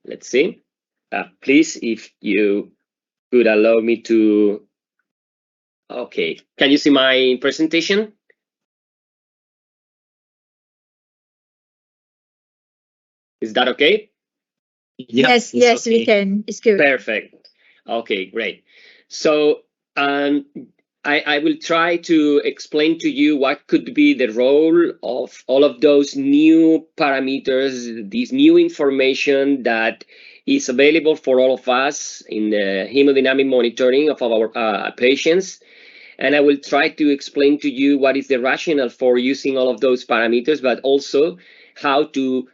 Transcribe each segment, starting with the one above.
Let's see. Please, if you could allow me to. Okay, can you see my presentation? Is that okay? Yes, yes, okay. We can. It's good. Perfect. Okay, great. So I will try to explain to you what could be the role of all of those new parameters, this new information that is available for all of us in the hemodynamic monitoring of our patients. And I will try to explain to you what is the rationale for using all of those parameters, but also how to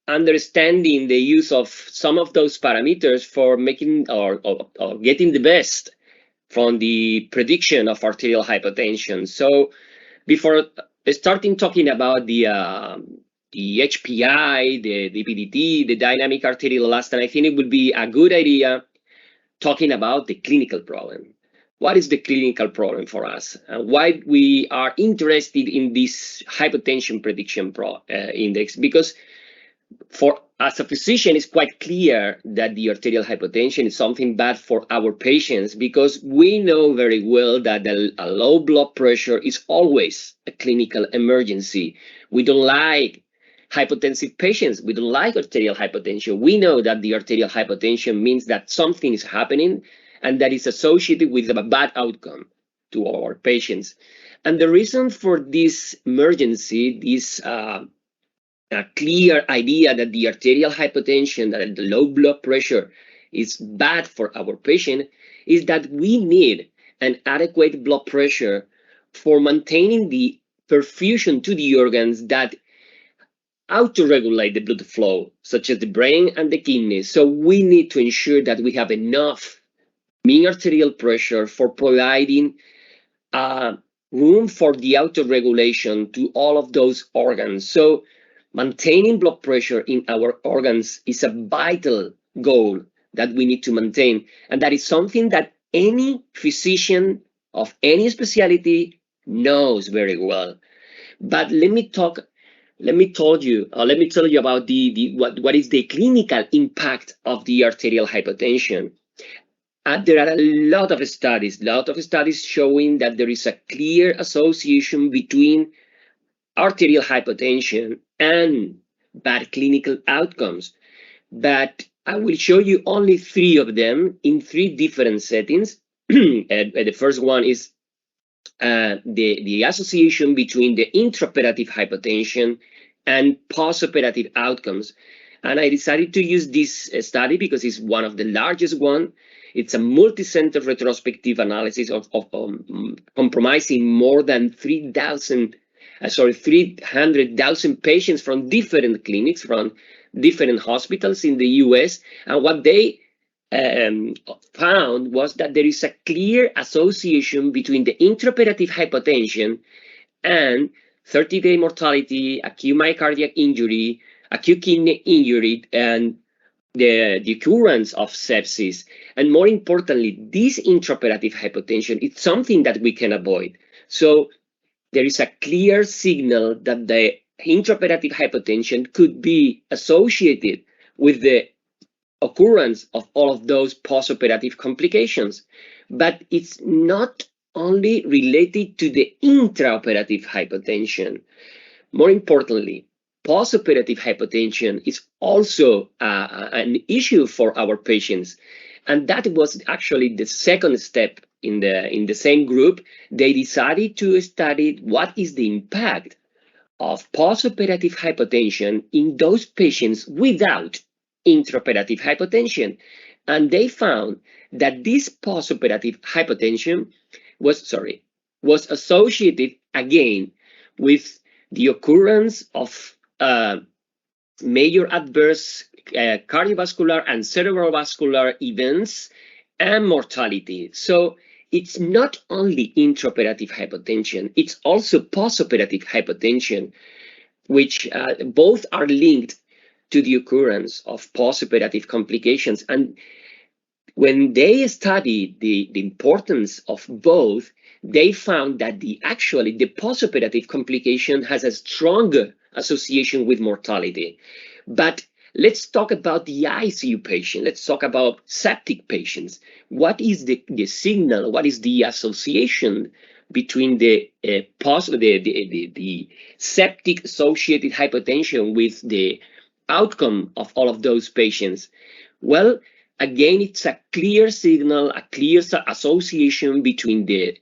understanding the use of some of those parameters for making or getting the best from the prediction of arterial hypertension. So before starting talking about the HPI, the PDT, the dynamic arterial elastance, I think it would be a good idea talking about the clinical problem. What is the clinical problem for us? Why we are interested in this hypertension prediction index? Because as a physician, it's quite clear that the arterial hypertension is something bad for our patients, because we know very well that a low blood pressure is always a clinical emergency. We don't like hypertensive patients. We don't like arterial hypertension. We know that the arterial hypertension means that something is happening and that is associated with a bad outcome to our patients. And the reason for this emergency, this a clear idea that the arterial hypertension, that the low blood pressure is bad for our patient, is that we need an adequate blood pressure for maintaining the perfusion to the organs that auto-regulate the blood flow, such as the brain and the kidneys. So we need to ensure that we have enough mean arterial pressure for providing room for the auto-regulation to all of those organs. So maintaining blood pressure in our organs is a vital goal that we need to maintain. And that is something that any physician of any specialty knows very well. But let me tell you about what is the clinical impact of the arterial hypertension. There are a lot of studies showing that there is a clear association between arterial hypertension and bad clinical outcomes. But I will show you only 3 of them in 3 different settings. The first one is the association between the intraoperative hypertension and postoperative outcomes. And I decided to use this study because it's one of the largest one. It's a multi-center retrospective analysis of compromising more than 300,000 patients from different clinics, from different hospitals in the US. And what they found was that there is a clear association between the intraoperative hypertension and 30-day mortality, acute myocardial injury, acute kidney injury, and the occurrence of sepsis. And more importantly, this intraoperative hypertension is something that we can avoid. So there is a clear signal that the intraoperative hypertension could be associated with the occurrence of all of those postoperative complications. But it's not only related to the intraoperative hypertension. More importantly, postoperative hypertension is also an issue for our patients. And that was actually the second step in the same group. They decided to study what is the impact of postoperative hypertension in those patients without intraoperative hypertension. And they found that this postoperative hypertension was associated again with the occurrence of major adverse cardiovascular and cerebrovascular events and mortality. So it's not only intraoperative hypertension, it's also postoperative hypertension, which both are linked to the occurrence of postoperative complications. And when they studied the importance of both, they found that actually the postoperative complication has a stronger association with mortality. But let's talk about the ICU patient. Let's talk about septic patients. What is the signal? What is the association between the septic associated hypotension with the outcome of all of those patients? Well, again, it's a clear signal, a clear association between the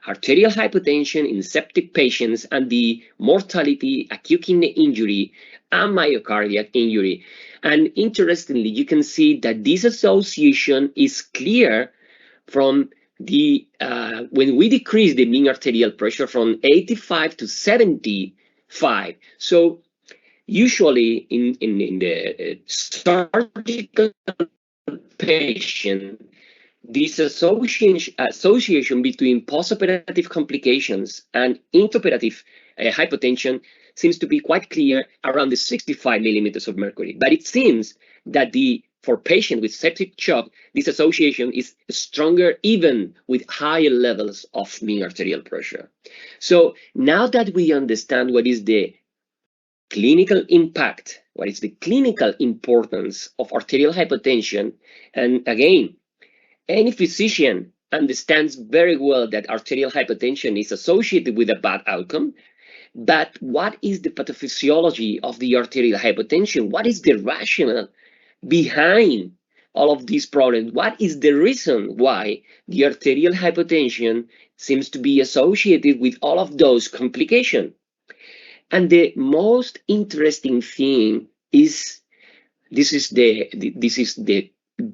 arterial hypertension in septic patients and the mortality, acute kidney injury, and myocardial injury. And interestingly, you can see that this association is clear from the when we decrease the mean arterial pressure from 85 to 75. So usually in the surgical patient, this association between postoperative complications and intraoperative hypotension seems to be quite clear around the 65 millimeters of mercury. But it seems that for patients with septic shock, this association is stronger even with higher levels of mean arterial pressure. So now that we understand what is the clinical impact, what is the clinical importance of arterial hypertension, and again, any physician understands very well that arterial hypertension is associated with a bad outcome. But what is the pathophysiology of the arterial hypertension? What is the rationale behind all of these problems? What is the reason why the arterial hypertension seems to be associated with all of those complications? And the most interesting thing is this is the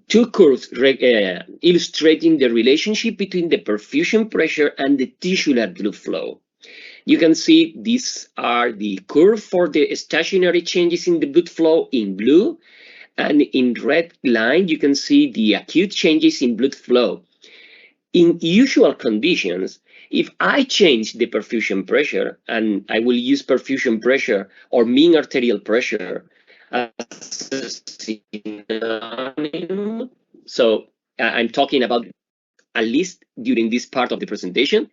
two curves illustrating the relationship between the perfusion pressure and the tisular blood flow. You can see these are the curve for the stationary changes in the blood flow in blue, and in red line you can see the acute changes in blood flow. In usual conditions, if I change the perfusion pressure, and I will use perfusion pressure or mean arterial pressure as a synonym, so I'm talking about at least during this part of the presentation.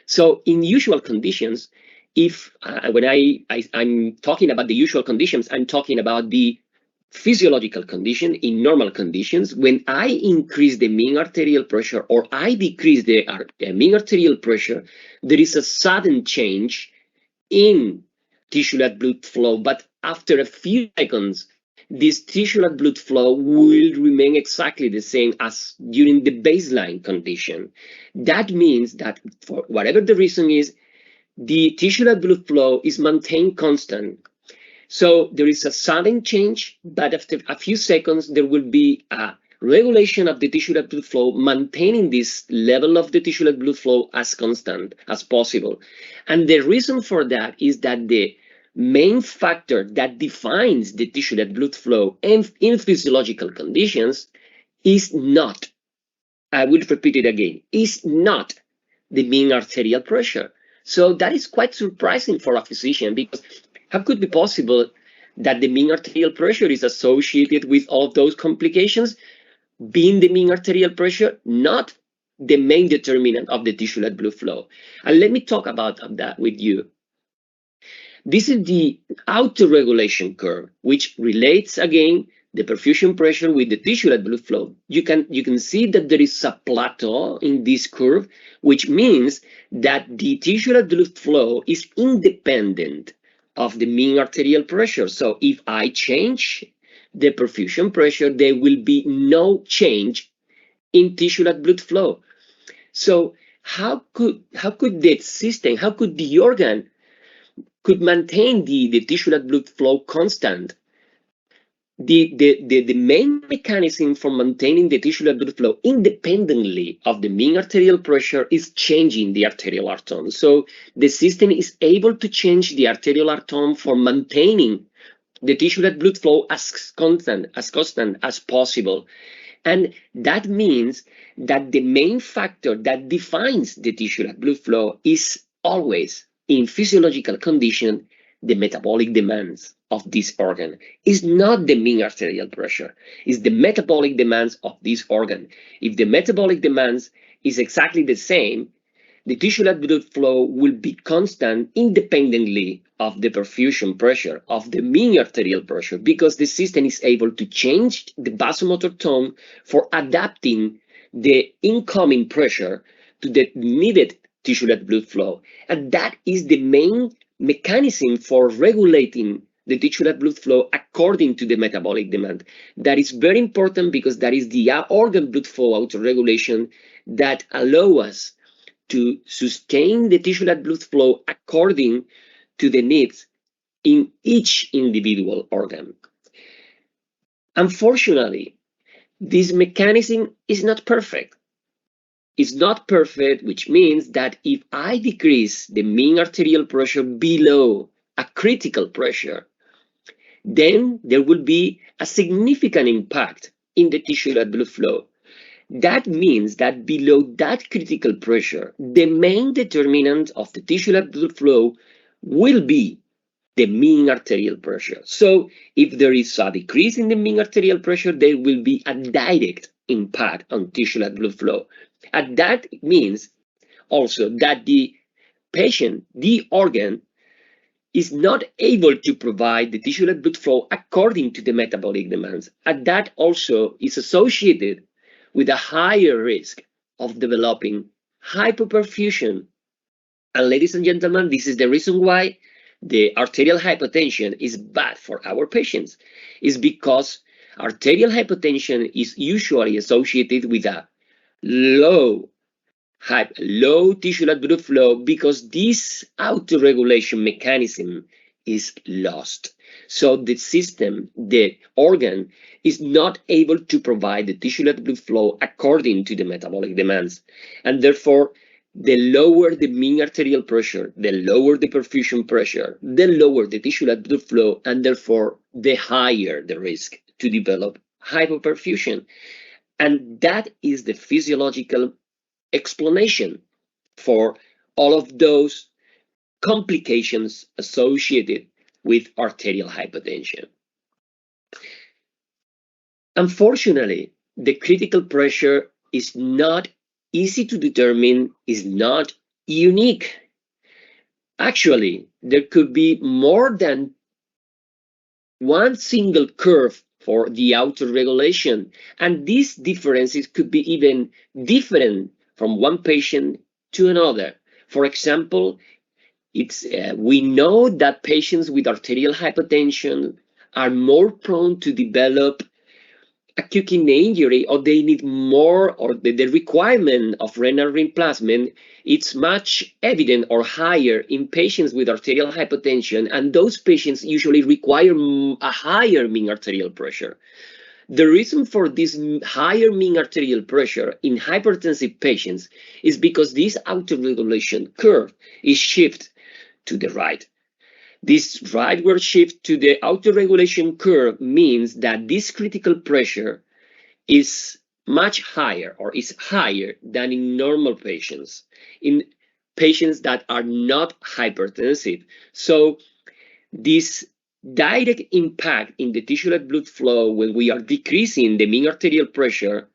So in usual conditions, if when I'm talking about the usual conditions, I'm talking about the physiological condition. In normal conditions, when I increase the mean arterial pressure or I decrease the mean arterial pressure, there is a sudden change in tisular blood flow. But after a few seconds, this tisular blood flow will remain exactly the same as during the baseline condition. That means that for whatever the reason is, the tisular blood flow is maintained constant. So there is a sudden change, but after a few seconds, there will be a regulation of the tisular blood flow, maintaining this level of the tisular blood flow as constant as possible. And the reason for that is that the main factor that defines the tisular blood flow in physiological conditions is not, I will repeat it again, is not the mean arterial pressure. So that is quite surprising for a physician, because how could it be possible that the mean arterial pressure is associated with all of those complications, being the mean arterial pressure not the main determinant of the tisular blood flow? And let me talk about that with you. This is the autoregulation curve, which relates again the perfusion pressure with the tisular blood flow. You can see that there is a plateau in this curve, which means that the tisular blood flow is independent of the mean arterial pressure. So if I change the perfusion pressure, there will be no change in tisular blood flow. So how could the system, how could the organ could maintain the tisular blood flow constant? The main mechanism for maintaining the tisular blood flow independently of the mean arterial pressure is changing the arterial arc tone. So the system is able to change the arterial arc tone for maintaining the tisular blood flow as constant as possible. And that means that the main factor that defines the tisular blood flow is always, in physiological condition, the metabolic demands of this organ. Is not the mean arterial pressure, it's the metabolic demands of this organ. If the metabolic demands is exactly the same, the tisular blood flow will be constant independently of the perfusion pressure, of the mean arterial pressure, because the system is able to change the vasomotor tone for adapting the incoming pressure to the needed tisular blood flow. And that is the main mechanism for regulating the tisular blood flow according to the metabolic demand. That is very important because that is the organ blood flow autoregulation that allow us to sustain the tisular blood flow according to the needs in each individual organ. Unfortunately, this mechanism is not perfect. It's not perfect, which means that if I decrease the mean arterial pressure below a critical pressure, then there will be a significant impact in the tisular blood flow. That means that below that critical pressure, the main determinant of the tisular blood flow will be the mean arterial pressure. So if there is a decrease in the mean arterial pressure, there will be a direct impact on tisular blood flow. And that means also that the patient, the organ, is not able to provide the tisular blood flow according to the metabolic demands. And that also is associated with a higher risk of developing hypoperfusion. And ladies and gentlemen, this is the reason why the arterial hypertension is bad for our patients. Is because arterial hypertension is usually associated with a low tisular blood flow because this autoregulation mechanism is lost. So the system, the organ, is not able to provide the tisular blood flow according to the metabolic demands. And therefore, the lower the mean arterial pressure, the lower the perfusion pressure, the lower the tisular blood flow, and therefore the higher the risk to develop hypoperfusion. And that is the physiological explanation for all of those complications associated with arterial hypertension. Unfortunately, the critical pressure is not easy to determine, is not unique. Actually, there could be more than one single curve for the autoregulation, and these differences could be even different from one patient to another. For example, we know that patients with arterial hypertension are more prone to develop acute kidney injury, or they need more, or the requirement of renal replacement, it's much evident or higher in patients with arterial hypertension, and those patients usually require a higher mean arterial pressure. The reason for this higher mean arterial pressure in hypertensive patients is because this autoregulation curve is shifted to the right. This rightward shift to the autoregulation curve means that this critical pressure is much higher, or is higher than in normal patients, in patients that are not hypertensive. So this direct impact in the tisular blood flow when we are decreasing the mean arterial pressure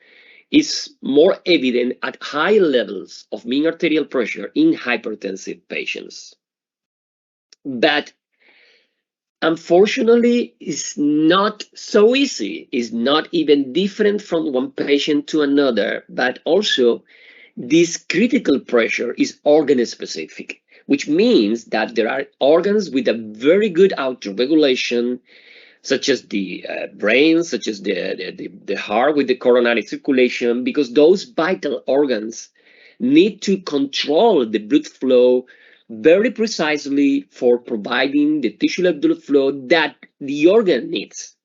is more evident at high levels of mean arterial pressure in hypertensive patients. But unfortunately, it's not so easy. It's not even different from one patient to another, but also this critical pressure is organ specific, which means that there are organs with a very good autoregulation, such as the brain, such as the heart with the coronary circulation, because those vital organs need to control the blood flow very precisely for providing the tisular blood flow that the organ needs.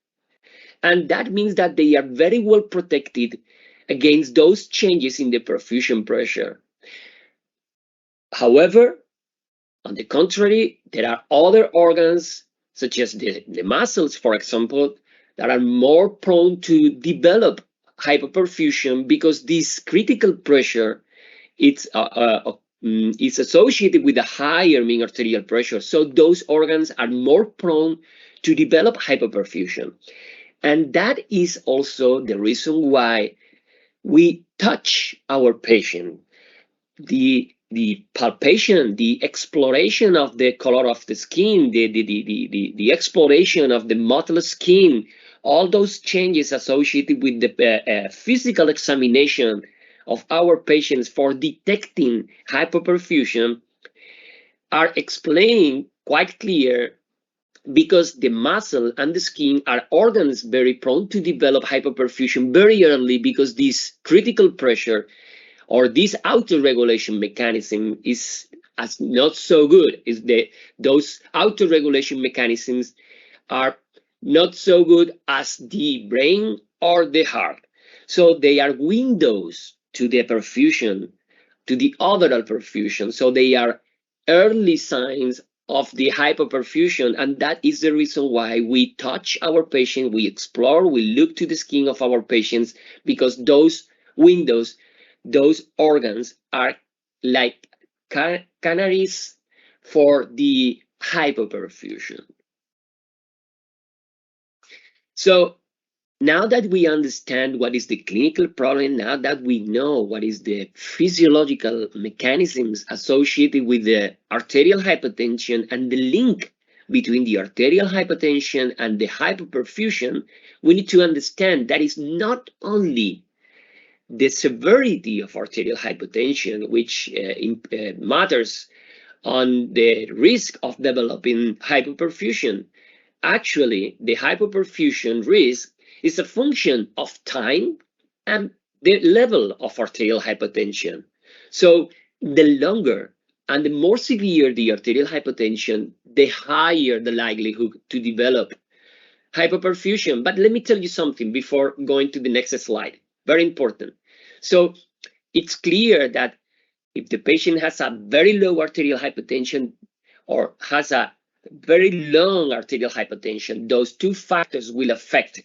And that means that they are very well protected against those changes in the perfusion pressure. However, on the contrary, there are other organs, such as the muscles, for example, that are more prone to develop hypoperfusion because this critical pressure is associated with a higher mean arterial pressure. So those organs are more prone to develop hypoperfusion. And that is also the reason why we touch our patient. The the palpation, the exploration of the color of the skin, the exploration of the mottled skin, all those changes associated with the physical examination of our patients for detecting hypoperfusion are explained quite clear, because the muscle and the skin are organs very prone to develop hypoperfusion very early, because this critical pressure or this auto-regulation mechanism is as not so good. Those auto-regulation mechanisms are not so good as the brain or the heart. So they are windows to the perfusion, to the overall perfusion. So they are early signs of the hypoperfusion, and that is the reason why we touch our patient, we explore, we look to the skin of our patients, because those windows, those organs are like canaries for the hypoperfusion. So now that we understand what is the clinical problem, now that we know what is the physiological mechanisms associated with the arterial hypertension and the link between the arterial hypertension and the hypoperfusion, we need to understand that it's not only the severity of arterial hypertension which matters on the risk of developing hypoperfusion. Actually, the hypoperfusion risk is a function of time and the level of arterial hypertension. So the longer and the more severe the arterial hypertension, the higher the likelihood to develop hypoperfusion. But let me tell you something before going to the next slide. Very important. So it's clear that if the patient has a very low arterial hypertension or has a very long arterial hypertension, those two factors will affect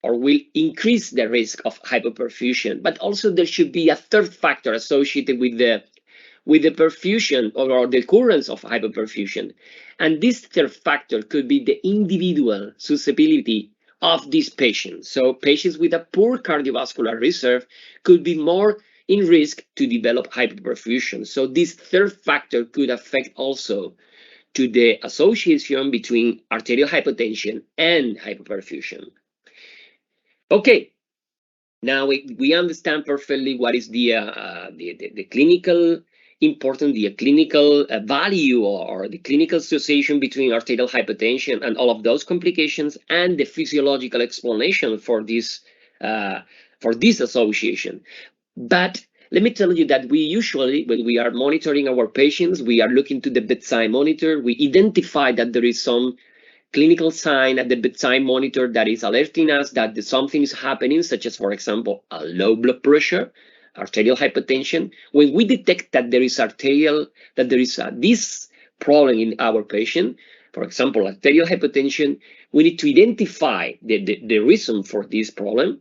or will increase the risk of hypoperfusion. But also there should be a third factor associated with the perfusion or the occurrence of hypoperfusion. And this third factor could be the individual susceptibility of these patients. So patients with a poor cardiovascular reserve could be more in risk to develop hypoperfusion. So this third factor could affect also to the association between arterial hypertension and hypoperfusion. Okay, now we understand perfectly what is the clinical importance, the clinical value or the clinical association between arterial hypertension and all of those complications, and the physiological explanation for this association. But let me tell you that we usually, when we are monitoring our patients, we are looking to the bedside monitor. We identify that there is some clinical sign at the bedside monitor that is alerting us that something is happening, such as, for example, a low blood pressure, arterial hypertension. When we detect that there is this problem in our patient, for example, arterial hypertension, we need to identify the reason for this problem.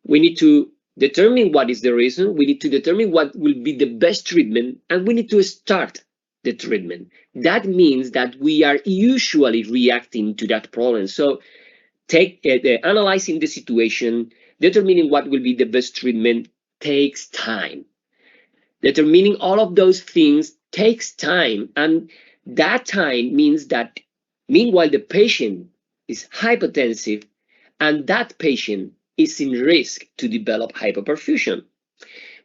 We need to determine what is the reason. We need to determine what will be the best treatment, and we need to start the treatment. That means that we are usually reacting to that problem. So analyzing the situation, determining what will be the best treatment takes time. Determining all of those things takes time, and that time means that meanwhile the patient is hypertensive and that patient is in risk to develop hypoperfusion.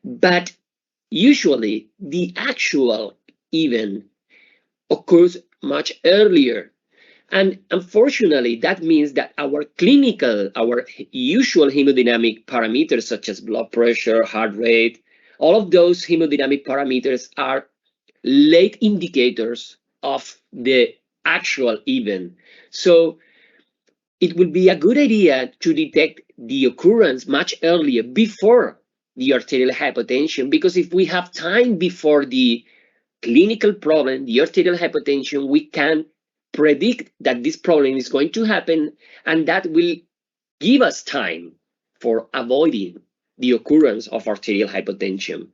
But usually the actual event occurs much earlier. And unfortunately, that means that our usual hemodynamic parameters, such as blood pressure, heart rate, all of those hemodynamic parameters are late indicators of the actual event. So it would be a good idea to detect the occurrence much earlier, before the arterial hypertension, because if we have time before the clinical problem, the arterial hypertension, we can predict that this problem is going to happen, and that will give us time for avoiding the occurrence of arterial hypertension.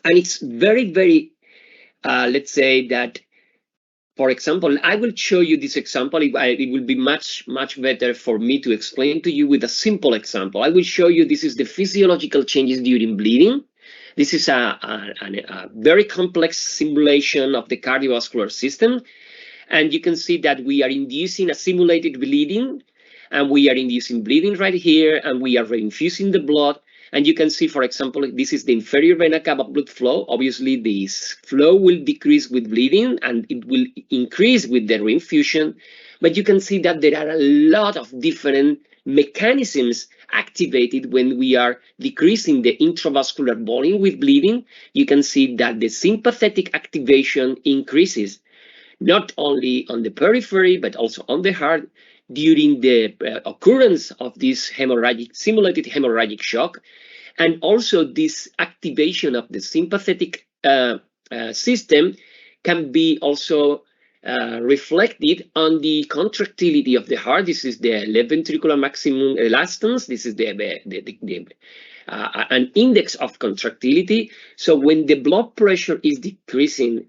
And it's very, very, let's say that, for example, I will show you this example. It will be much better for me to explain to you with a simple example. I will show you this is the physiological changes during bleeding. This is a very complex simulation of the cardiovascular system. And you can see that we are inducing a simulated bleeding, and we are inducing bleeding right here, and we are reinfusing the blood. And you can see, for example, this is the inferior vena cava blood flow. Obviously, this flow will decrease with bleeding, and it will increase with the reinfusion. But you can see that there are a lot of different mechanisms activated when we are decreasing the intravascular volume with bleeding. You can see that the sympathetic activation increases, not only on the periphery, but also on the heart during the occurrence of this simulated hemorrhagic shock. And also this activation of the sympathetic system can be also reflected on the contractility of the heart. This is the left ventricular maximum elastance. This is an index of contractility. So when the blood pressure is decreasing,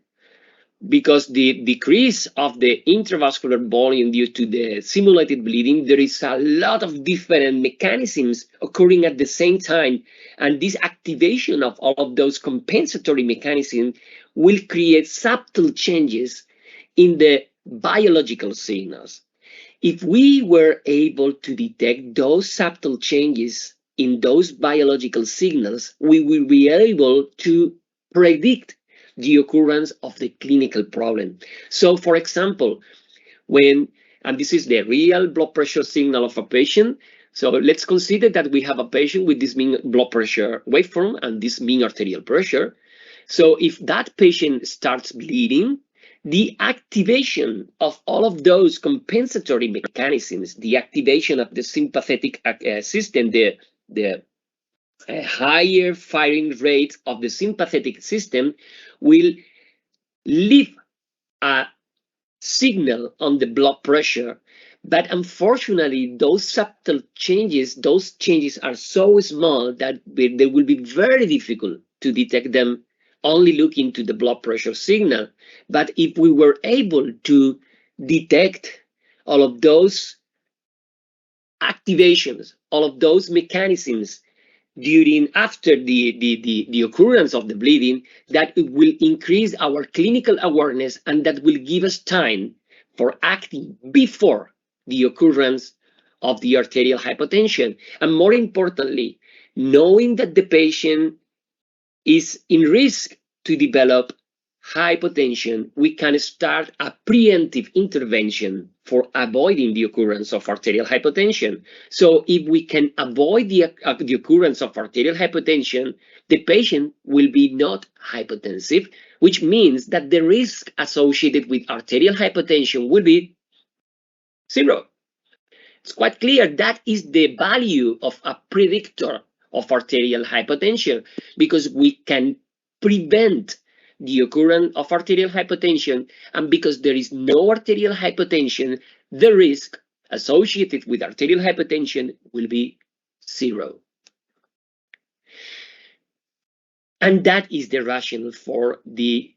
because the decrease of the intravascular volume due to the simulated bleeding, there is a lot of different mechanisms occurring at the same time. And this activation of all of those compensatory mechanisms will create subtle changes in the biological signals. If we were able to detect those subtle changes in those biological signals, we will be able to predict the occurrence of the clinical problem. So, for example, and this is the real blood pressure signal of a patient. So let's consider that we have a patient with this mean blood pressure waveform and this mean arterial pressure. So if that patient starts bleeding, the activation of all of those compensatory mechanisms, the activation of the sympathetic system, the higher firing rate of the sympathetic system will leave a signal on the blood pressure. But unfortunately, those subtle changes, are so small that they will be very difficult to detect them only looking to the blood pressure signal. But if we were able to detect all of those activations, all of those mechanisms after the occurrence of the bleeding, that it will increase our clinical awareness, and that will give us time for acting before the occurrence of the arterial hypotension. And more importantly, knowing that the patient is in risk to develop hypotension, we can start a preemptive intervention for avoiding the occurrence of arterial hypotension. So if we can avoid the occurrence of arterial hypotension, the patient will be not hypotensive, which means that the risk associated with arterial hypotension will be 0. It's quite clear that is the value of a predictor of arterial hypotension, because we can prevent the occurrence of arterial hypotension, and because there is no arterial hypotension, the risk associated with arterial hypotension will be 0. And that is the rationale for the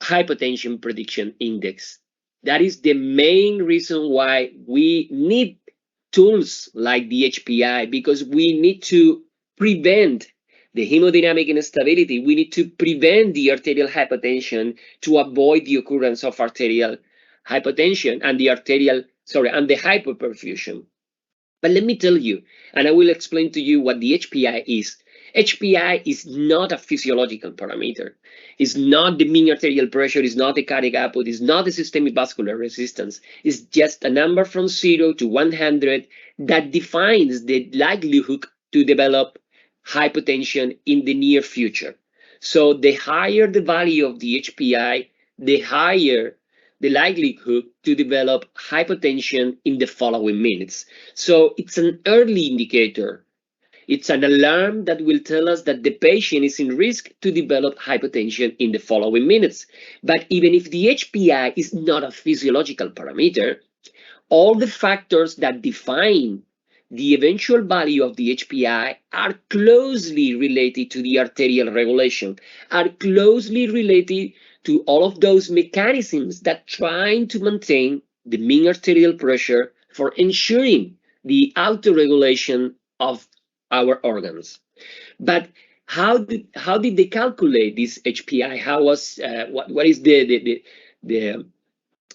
hypotension prediction index. That is the main reason why we need tools like the HPI, because we need to prevent the hemodynamic instability. We need to prevent the arterial hypotension to avoid the occurrence of arterial hypotension and the hypoperfusion. But let me tell you, and I will explain to you what the HPI is. HPI is not a physiological parameter. It's not the mean arterial pressure, it's not the cardiac output, it's not the systemic vascular resistance. It's just a number from 0 to 100 that defines the likelihood to develop hypotension in the near future. So the higher the value of the HPI, the higher the likelihood to develop hypotension in the following minutes. So it's an early indicator. It's an alarm that will tell us that the patient is in risk to develop hypotension in the following minutes. But even if the HPI is not a physiological parameter, all the factors that define the eventual value of the HPI are closely related to the arterial regulation, are closely related to all of those mechanisms that trying to maintain the mean arterial pressure for ensuring the autoregulation of our organs. But how did they calculate this HPI? How was what is the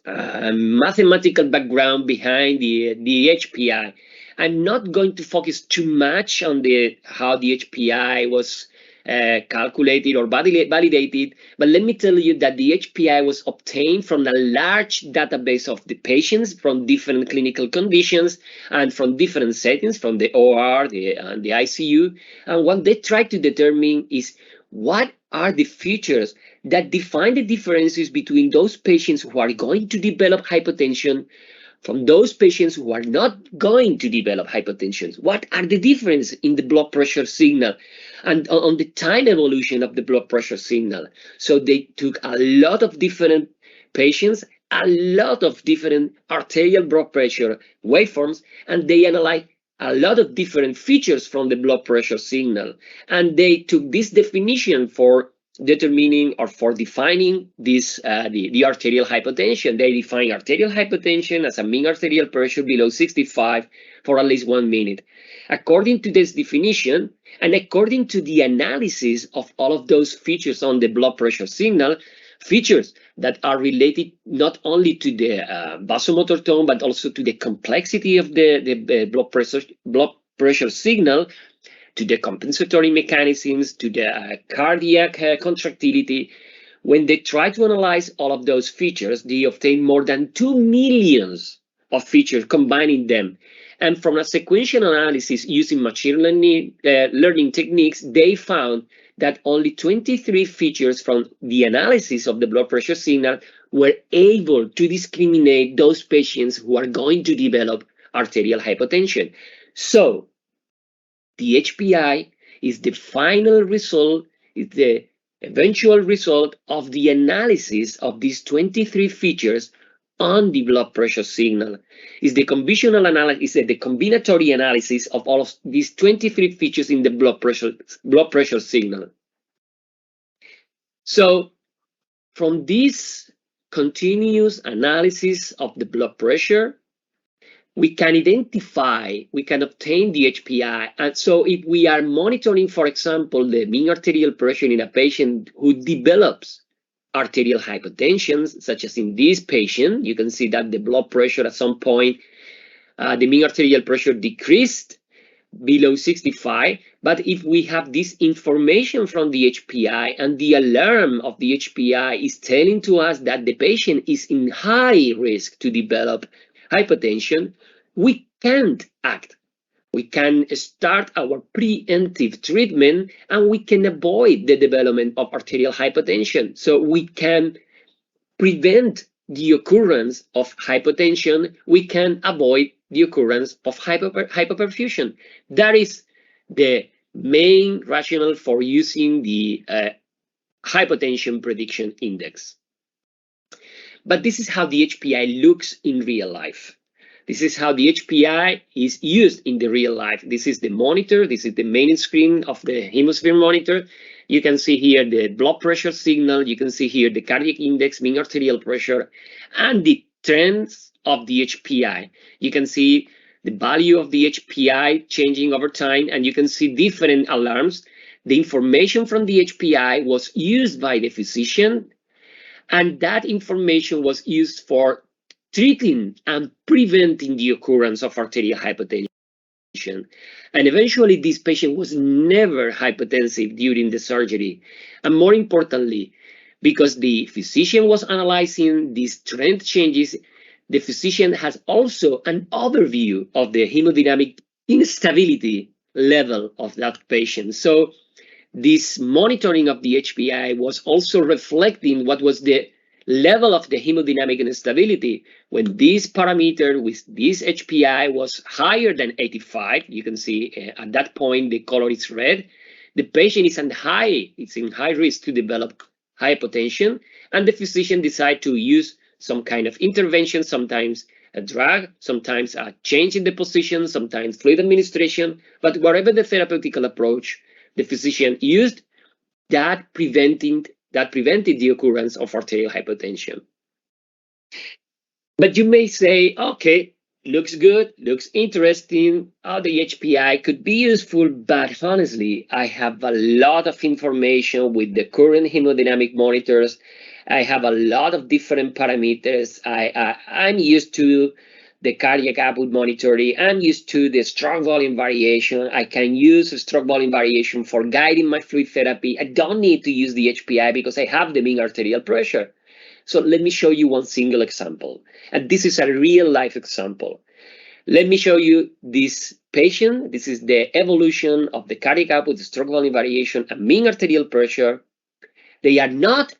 mathematical background behind the HPI? I'm not going to focus too much on how the HPI was calculated or validated, but let me tell you that the HPI was obtained from a large database of the patients from different clinical conditions and from different settings, from the OR, and the ICU. And what they tried to determine is what are the features that define the differences between those patients who are going to develop hypertension from those patients who are not going to develop hypertension. What are the differences in the blood pressure signal and on the time evolution of the blood pressure signal? So they took a lot of different patients, a lot of different arterial blood pressure waveforms, and they analyzed a lot of different features from the blood pressure signal. And they took this definition for determining or for defining this the arterial hypertension. They define arterial hypertension as a mean arterial pressure below 65 for at least 1 minute. According to this definition, and according to the analysis of all of those features on the blood pressure signal, features that are related not only to the vasomotor tone, but also to the complexity of the blood pressure signal, to the compensatory mechanisms, to the cardiac contractility. When they try to analyze all of those features, they obtain more than 2 million of features, combining them. And from a sequential analysis using machine learning techniques, they found that only 23 features from the analysis of the blood pressure signal were able to discriminate those patients who are going to develop arterial hypertension. So the HPI is the final result, is the eventual result of the analysis of these 23 features on the blood pressure signal. Is the combinational analysis, the combinatory analysis of all of these 23 features in the blood pressure signal. So from this continuous analysis of the blood pressure, we can identify, we can obtain the HPI. And so if we are monitoring, for example, the mean arterial pressure in a patient who develops arterial hypertension, such as in this patient, you can see that the blood pressure at some point, the mean arterial pressure decreased below 65. But if we have this information from the HPI and the alarm of the HPI is telling to us that the patient is in high risk to develop hypertension, we can't act. We can start our preemptive treatment and we can avoid the development of arterial hypertension. So we can prevent the occurrence of hypertension. We can avoid the occurrence of hypoperfusion. That is the main rationale for using the hypertension prediction index. But this is how the HPI looks in real life. This is how the HPI is used in the real life. This is the monitor. This is the main screen of the hemisphere monitor. You can see here the blood pressure signal. You can see here the cardiac index, mean arterial pressure, and the trends of the HPI. You can see the value of the HPI changing over time, and you can see different alarms. The information from the HPI was used by the physician, and that information was used for treating and preventing the occurrence of arterial hypertension. And eventually, this patient was never hypertensive during the surgery. And more importantly, because the physician was analyzing these trend changes, the physician has also an overview of the hemodynamic instability level of that patient. So this monitoring of the HPI was also reflecting what was the level of the hemodynamic instability. When this parameter with this HPI was higher than 85, you can see at that point the color is red. The patient is in high risk to develop hypotension, and the physician decide to use some kind of intervention, sometimes a drug, sometimes a change in the position, sometimes fluid administration. But whatever the therapeutical approach the physician used, that prevented the occurrence of arterial hypertension. But you may say, okay, looks good, looks interesting. The HPI could be useful, but honestly, I have a lot of information with the current hemodynamic monitors. I have a lot of different parameters. I'm used to the cardiac output monitoring. I'm used to the stroke volume variation. I can use stroke volume variation for guiding my fluid therapy. I don't need to use the HPI because I have the mean arterial pressure. So let me show you one single example. And this is a real life example. Let me show you this patient. This is the evolution of the cardiac output, the stroke volume variation, and mean arterial pressure. They are not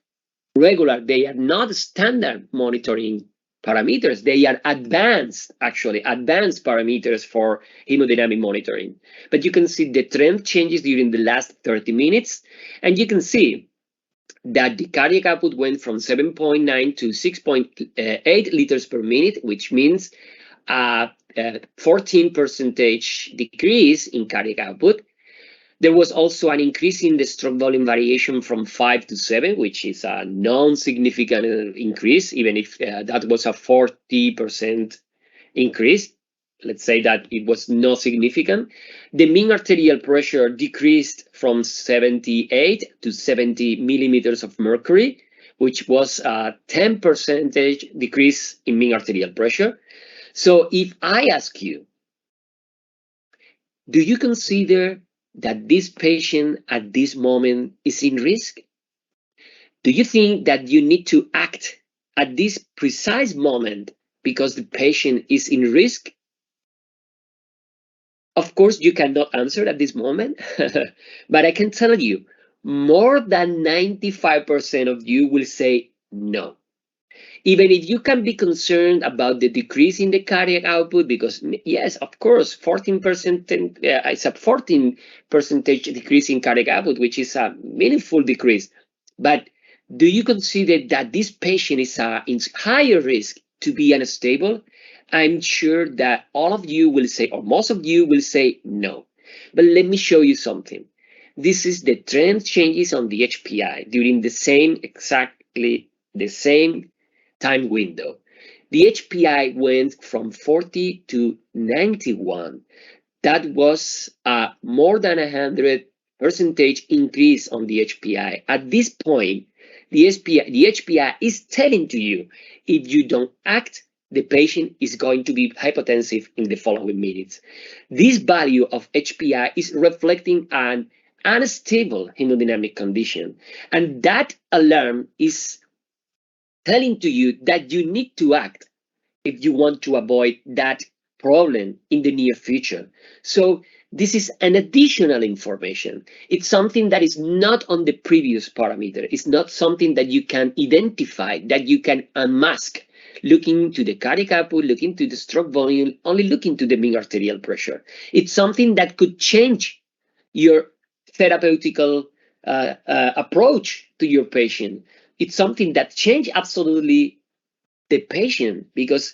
regular, they are not standard monitoring parameters. They are advanced, actually, advanced parameters for hemodynamic monitoring. But you can see the trend changes during the last 30 minutes. And you can see that the cardiac output went from 7.9 to 6.8 liters per minute, which means a 14% decrease in cardiac output. There was also an increase in the stroke volume variation from 5 to 7, which is a non-significant increase, even if that was a 40% increase. Let's say that it was not significant. The mean arterial pressure decreased from 78 to 70 millimeters of mercury, which was a 10% decrease in mean arterial pressure. So if I ask you, do you consider that this patient at this moment is in risk? Do you think that you need to act at this precise moment because the patient is in risk? Of course, you cannot answer at this moment, but I can tell you, more than 95% of you will say no. Even if you can be concerned about the decrease in the cardiac output, because yes, of course, 14%, it's a 14% decrease in cardiac output, which is a meaningful decrease. But do you consider that this patient is in higher risk to be unstable? I'm sure that all of you will say, or most of you will say no. But let me show you something. This is the trend changes on the HPI during exactly the same time window. The HPI went from 40 to 91. That was a more than 100% increase on the HPI. At this point, the HPI is telling to you, if you don't act, the patient is going to be hypotensive in the following minutes. This value of HPI is reflecting an unstable hemodynamic condition. And that alarm is telling to you that you need to act if you want to avoid that problem in the near future. So this is an additional information. It's something that is not on the previous parameter. It's not something that you can identify, that you can unmask, looking to the cardiac output, looking to the stroke volume, only looking to the mean arterial pressure. It's something that could change your therapeutical approach to your patient. It's something that changes absolutely the patient, because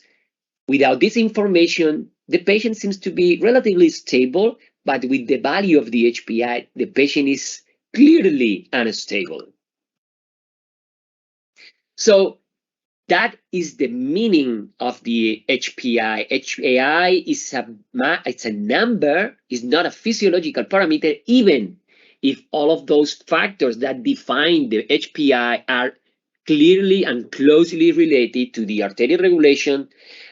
without this information, the patient seems to be relatively stable, but with the value of the HPI, the patient is clearly unstable. So that is the meaning of the HPI. HPI is a number, is not a physiological parameter, even if all of those factors that define the HPI are clearly and closely related to the arterial regulation.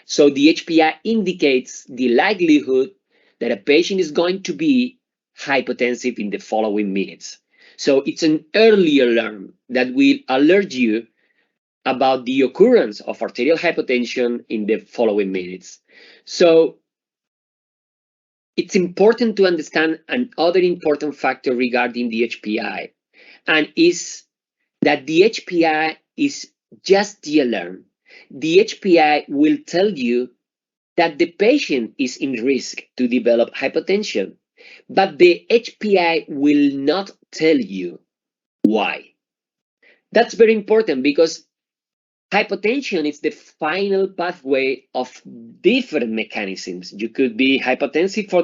So the HPI indicates the likelihood that a patient is going to be hypotensive in the following minutes. So it's an early alarm that will alert you about the occurrence of arterial hypotension in the following minutes. So it's important to understand another important factor regarding the HPI, and is that the HPI is just the alarm. The HPI will tell you that the patient is in risk to develop hypotension, but the HPI will not tell you why. That's very important, because hypotension is the final pathway of different mechanisms. You could be hypotensive for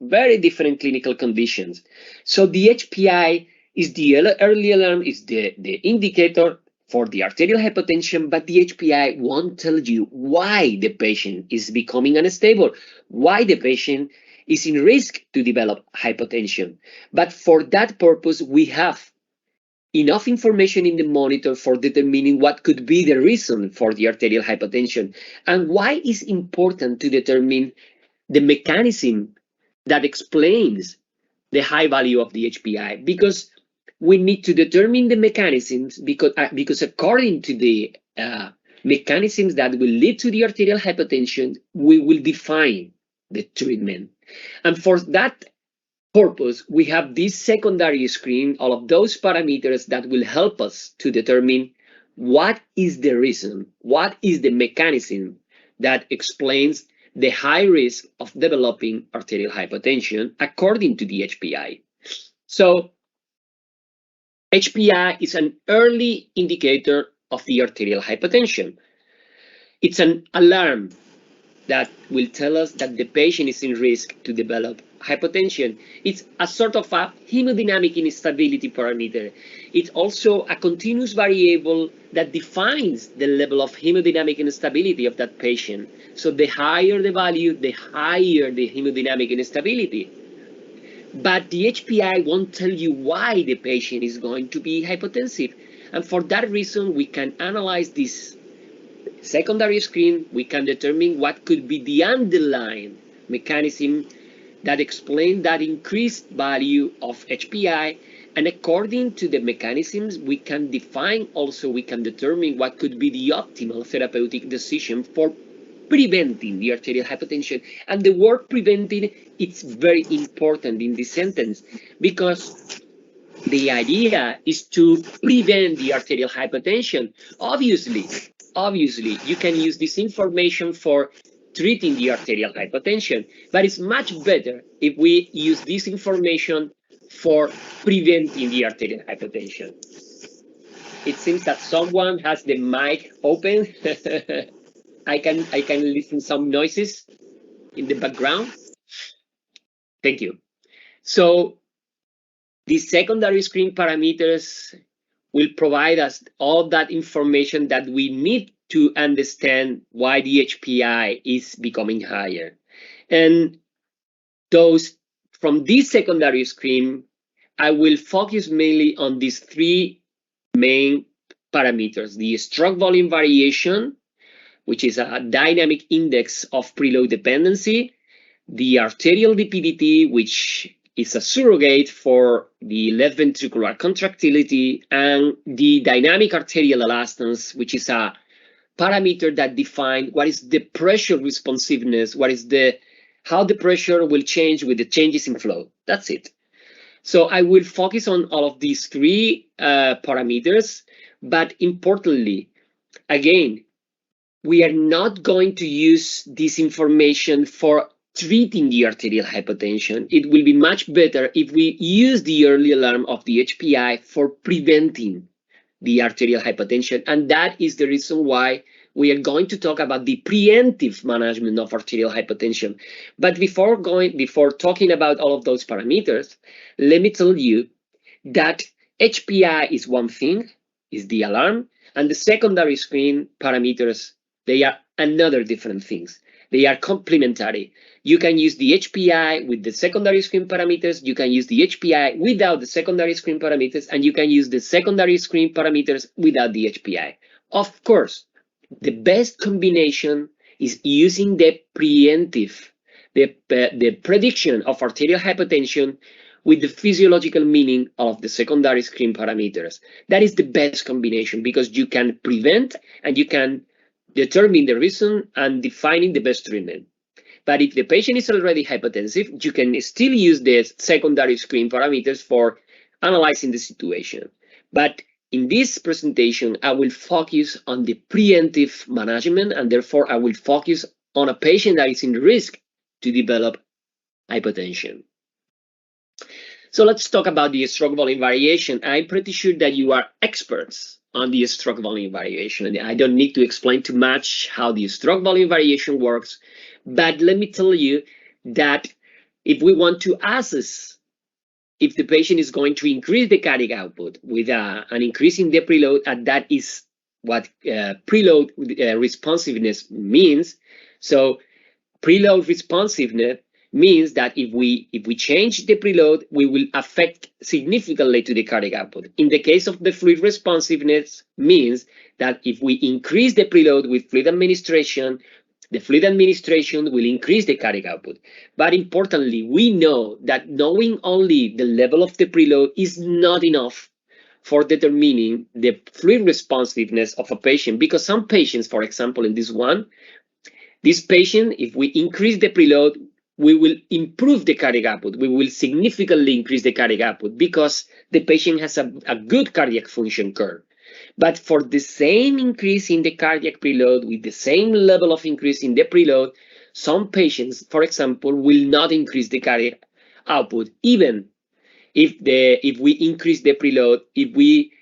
very different clinical conditions. So the HPI is the early alarm, is the indicator for the arterial hypertension, but the HPI won't tell you why the patient is becoming unstable, why the patient is in risk to develop hypertension. But for that purpose, we have enough information in the monitor for determining what could be the reason for the arterial hypertension and why it's important to determine the mechanism that explains the high value of the HPI, because we need to determine the mechanisms, because according to the mechanisms that will lead to the arterial hypertension, we will define the treatment. And for that purpose, we have this secondary screen, all of those parameters that will help us to determine what is the reason, what is the mechanism that explains the high risk of developing arterial hypertension according to the HPI. So HPI is an early indicator of the arterial hypertension. It's an alarm that will tell us that the patient is in risk to develop hypertension. It's a sort of a hemodynamic instability parameter. It's also a continuous variable that defines the level of hemodynamic instability of that patient. So the higher the value, the higher the hemodynamic instability. But the HPI won't tell you why the patient is going to be hypotensive. And for that reason, we can analyze this secondary screen. We can determine what could be the underlying mechanism that explain that increased value of HPI. And according to the mechanisms, we can define also, we can determine what could be the optimal therapeutic decision for preventing the arterial hypertension. And the word preventing, it's very important in this sentence, because the idea is to prevent the arterial hypertension. Obviously, you can use this information for treating the arterial hypertension, but it's much better if we use this information for preventing the arterial hypertension. It seems that someone has the mic open. I can listen some noises in the background. Thank you. So the secondary screen parameters will provide us all that information that we need to understand why the HPI is becoming higher. And from this secondary screen, I will focus mainly on these three main parameters: the stroke volume variation, which is a dynamic index of preload dependency, the arterial lipidity, which is a surrogate for the left ventricular contractility, and the dynamic arterial elastance, which is a parameter that defines what is the pressure responsiveness, how the pressure will change with the changes in flow. That's it. So I will focus on all of these three parameters, but importantly, again, we are not going to use this information for treating the arterial hypertension. It will be much better if we use the early alarm of the HPI for preventing the arterial hypertension. And that is the reason why we are going to talk about the preemptive management of arterial hypertension. But before talking about all of those parameters, let me tell you that HPI is one thing, is the alarm, and the secondary screen parameters, they are another different things. They are complementary. You can use the HPI with the secondary screen parameters, you can use the HPI without the secondary screen parameters, and you can use the secondary screen parameters without the HPI. Of course, the best combination is using the preemptive, the prediction of arterial hypertension with the physiological meaning of the secondary screen parameters. That is the best combination, because you can prevent and you can determine the reason and defining the best treatment. But if the patient is already hypertensive, you can still use the secondary screen parameters for analyzing the situation. But in this presentation, I will focus on the preemptive management, and therefore I will focus on a patient that is in risk to develop hypertension. So let's talk about the stroke volume variation. I'm pretty sure that you are experts on the stroke volume variation, and I don't need to explain too much how the stroke volume variation works. But let me tell you that if we want to assess if the patient is going to increase the cardiac output with an increase in the preload, and that is what preload responsiveness means. So preload responsiveness means that if we change the preload, we will affect significantly to the cardiac output. In the case of the fluid responsiveness, means that if we increase the preload with fluid administration, the fluid administration will increase the cardiac output. But importantly, we know that knowing only the level of the preload is not enough for determining the fluid responsiveness of a patient, because some patients, for example, in this patient, if we increase the preload, we will improve the cardiac output. We will significantly increase the cardiac output because the patient has a good cardiac function curve. But for the same increase in the cardiac preload, with the same level of increase in the preload, some patients, for example, will not increase the cardiac output, even if we increase the preload, if we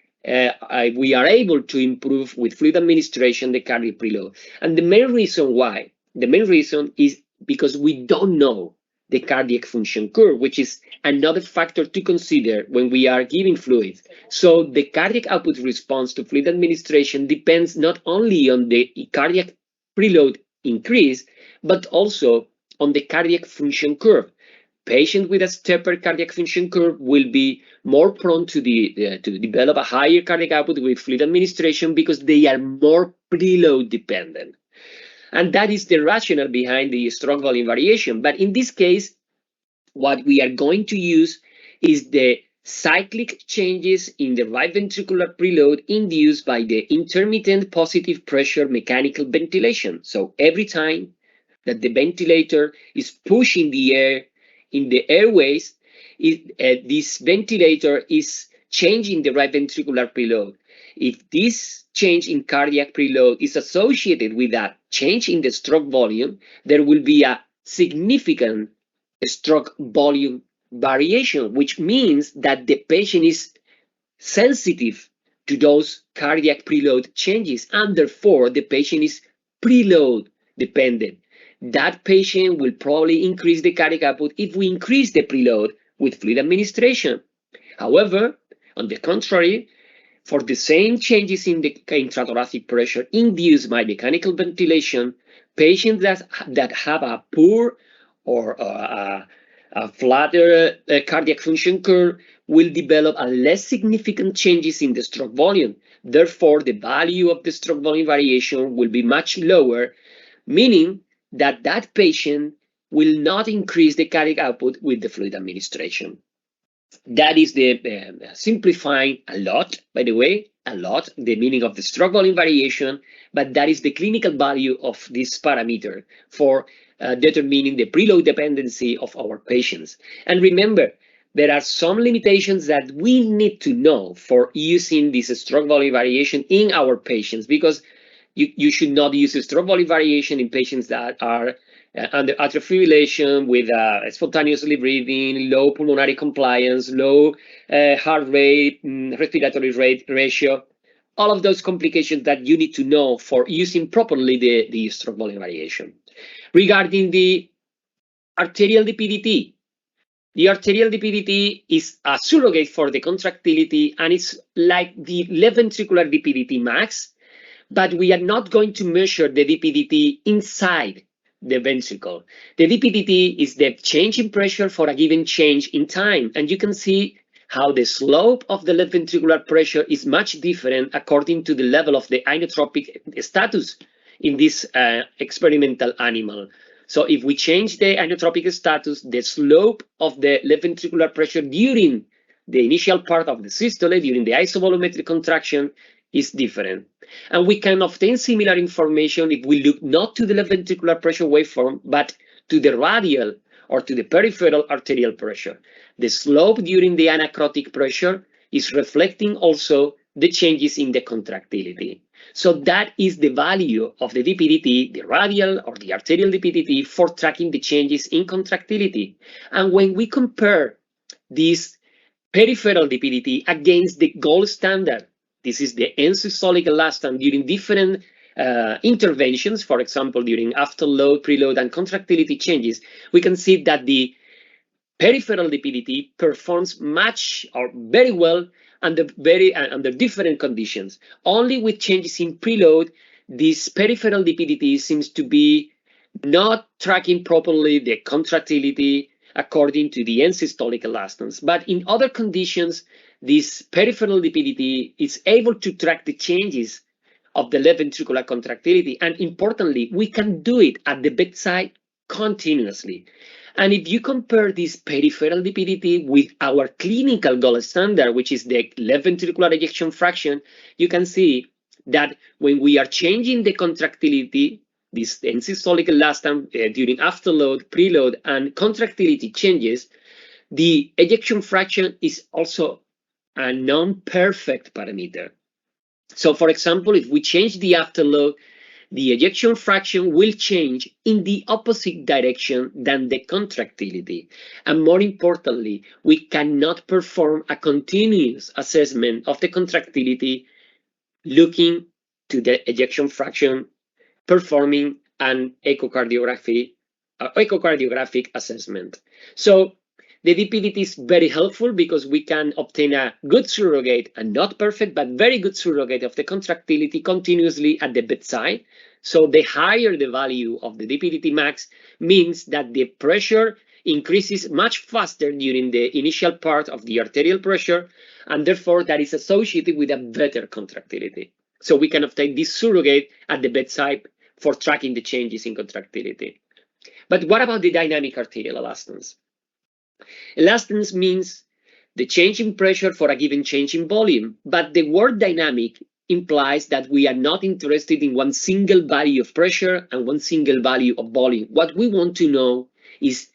are able to improve with fluid administration the cardiac preload. And the main reason is because we don't know the cardiac function curve, which is another factor to consider when we are giving fluids. So the cardiac output response to fluid administration depends not only on the cardiac preload increase, but also on the cardiac function curve. Patients with a stepper cardiac function curve will be more prone to develop a higher cardiac output with fluid administration because they are more preload dependent. And that is the rationale behind the stroke volume variation. But in this case, what we are going to use is the cyclic changes in the right ventricular preload induced by the intermittent positive pressure mechanical ventilation. So every time that the ventilator is pushing the air in the airways, this ventilator is changing the right ventricular preload. If this change in cardiac preload is associated with a change in the stroke volume, there will be a significant stroke volume variation, which means that the patient is sensitive to those cardiac preload changes, and therefore the patient is preload dependent. That patient will probably increase the cardiac output if we increase the preload with fluid administration. However, on the contrary, for the same changes in the intrathoracic pressure induced by mechanical ventilation, patients that have a poor or a flatter cardiac function curve will develop a less significant changes in the stroke volume. Therefore, the value of the stroke volume variation will be much lower, meaning that that patient will not increase the cardiac output with the fluid administration. That is the simplifying a lot, by the way, the meaning of the stroke volume variation, but that is the clinical value of this parameter for determining the preload dependency of our patients. And remember, there are some limitations that we need to know for using this stroke volume variation in our patients, because you should not use a stroke volume variation in patients that are under atrial fibrillation with spontaneously breathing, low pulmonary compliance, low heart rate, respiratory rate ratio, all of those complications that you need to know for using properly the stroke volume variation. Regarding the arterial DPDT, the arterial DPDT is a surrogate for the contractility, and it's like the left ventricular DPDT max, but we are not going to measure the DPDT inside the ventricle. The DPDT is the change in pressure for a given change in time, and you can see how the slope of the left ventricular pressure is much different according to the level of the inotropic status in this experimental animal. So if we change the inotropic status, the slope of the left ventricular pressure during the initial part of the systole, during the isovolumetric contraction, is different. And we can obtain similar information if we look not to the left ventricular pressure waveform, but to the radial or to the peripheral arterial pressure. The slope during the anacrotic pressure is reflecting also the changes in the contractility. So that is the value of the DPDT, the radial or the arterial DPDT, for tracking the changes in contractility. And when we compare this peripheral DPDT against the gold standard, this is the end-systolic elastance during different interventions, for example, during afterload, preload, and contractility changes, we can see that the peripheral lipidity performs much or very well under different conditions. Only with changes in preload, this peripheral lipidity seems to be not tracking properly the contractility according to the end-systolic elastance. But in other conditions, this peripheral lipidity is able to track the changes of the left ventricular contractility. And importantly, we can do it at the bedside continuously. And if you compare this peripheral lipidity with our clinical gold standard, which is the left ventricular ejection fraction, you can see that when we are changing the contractility, this end-systolic elastance during afterload, preload, and contractility changes, the ejection fraction is also a non-perfect parameter. So, for example, if we change the afterload, the ejection fraction will change in the opposite direction than the contractility. And more importantly, we cannot perform a continuous assessment of the contractility looking to the ejection fraction, performing an echocardiographic assessment. So the DPDT is very helpful because we can obtain a good surrogate, and not perfect, but very good surrogate of the contractility continuously at the bedside. So the higher the value of the DPDT max means that the pressure increases much faster during the initial part of the arterial pressure, and therefore that is associated with a better contractility. So we can obtain this surrogate at the bedside for tracking the changes in contractility. But what about the dynamic arterial elastance? Elastance means the change in pressure for a given change in volume, but the word dynamic implies that we are not interested in one single value of pressure and one single value of volume. What we want to know is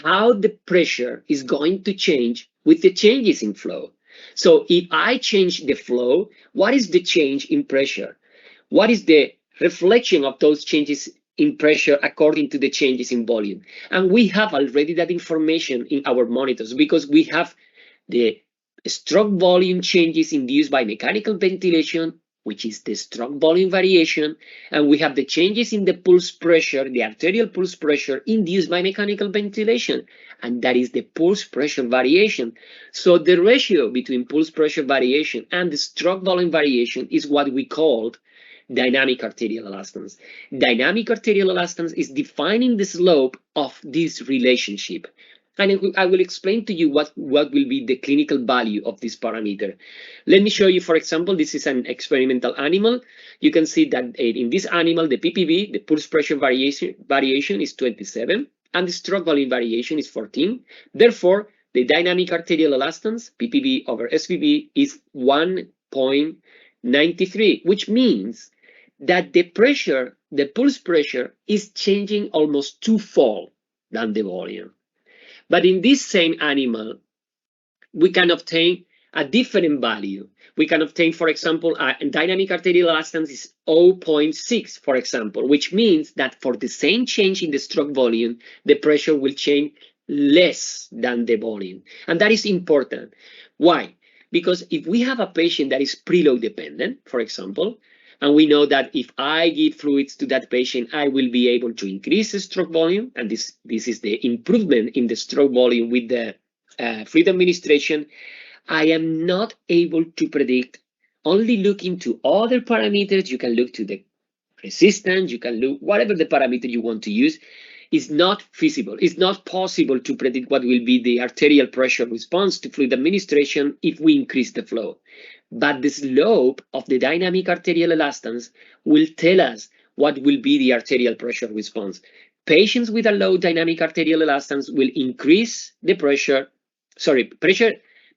how the pressure is going to change with the changes in flow. So if I change the flow, what is the change in pressure? What is the reflection of those changes in pressure according to the changes in volume? And we have already that information in our monitors because we have the stroke volume changes induced by mechanical ventilation, which is the stroke volume variation, and we have the changes in the pulse pressure, the arterial pulse pressure induced by mechanical ventilation, and that is the pulse pressure variation. So the ratio between pulse pressure variation and the stroke volume variation is what we called dynamic arterial elastance. Dynamic arterial elastance is defining the slope of this relationship. And I will explain to you what will be the clinical value of this parameter. Let me show you, for example, this is an experimental animal. You can see that in this animal, the PPV, the pulse pressure variation is 27, and the stroke volume variation is 14. Therefore, the dynamic arterial elastance, PPV over SVV, is 1.93, which means that the pressure, the pulse pressure, is changing almost twofold than the volume. But in this same animal, we can obtain a different value. We can obtain, for example, a dynamic arterial elastance is 0.6, for example, which means that for the same change in the stroke volume, the pressure will change less than the volume. And that is important. Why? Because if we have a patient that is preload dependent, for example, and we know that if I give fluids to that patient, I will be able to increase the stroke volume. And this is the improvement in the stroke volume with the fluid administration. I am not able to predict, only looking to other parameters. You can look to the resistance, you can look whatever the parameter you want to use. Is not feasible. It's not possible to predict what will be the arterial pressure response to fluid administration if we increase the flow. But the slope of the dynamic arterial elastance will tell us what will be the arterial pressure response. Patients with a low dynamic arterial elastance will increase the pressure.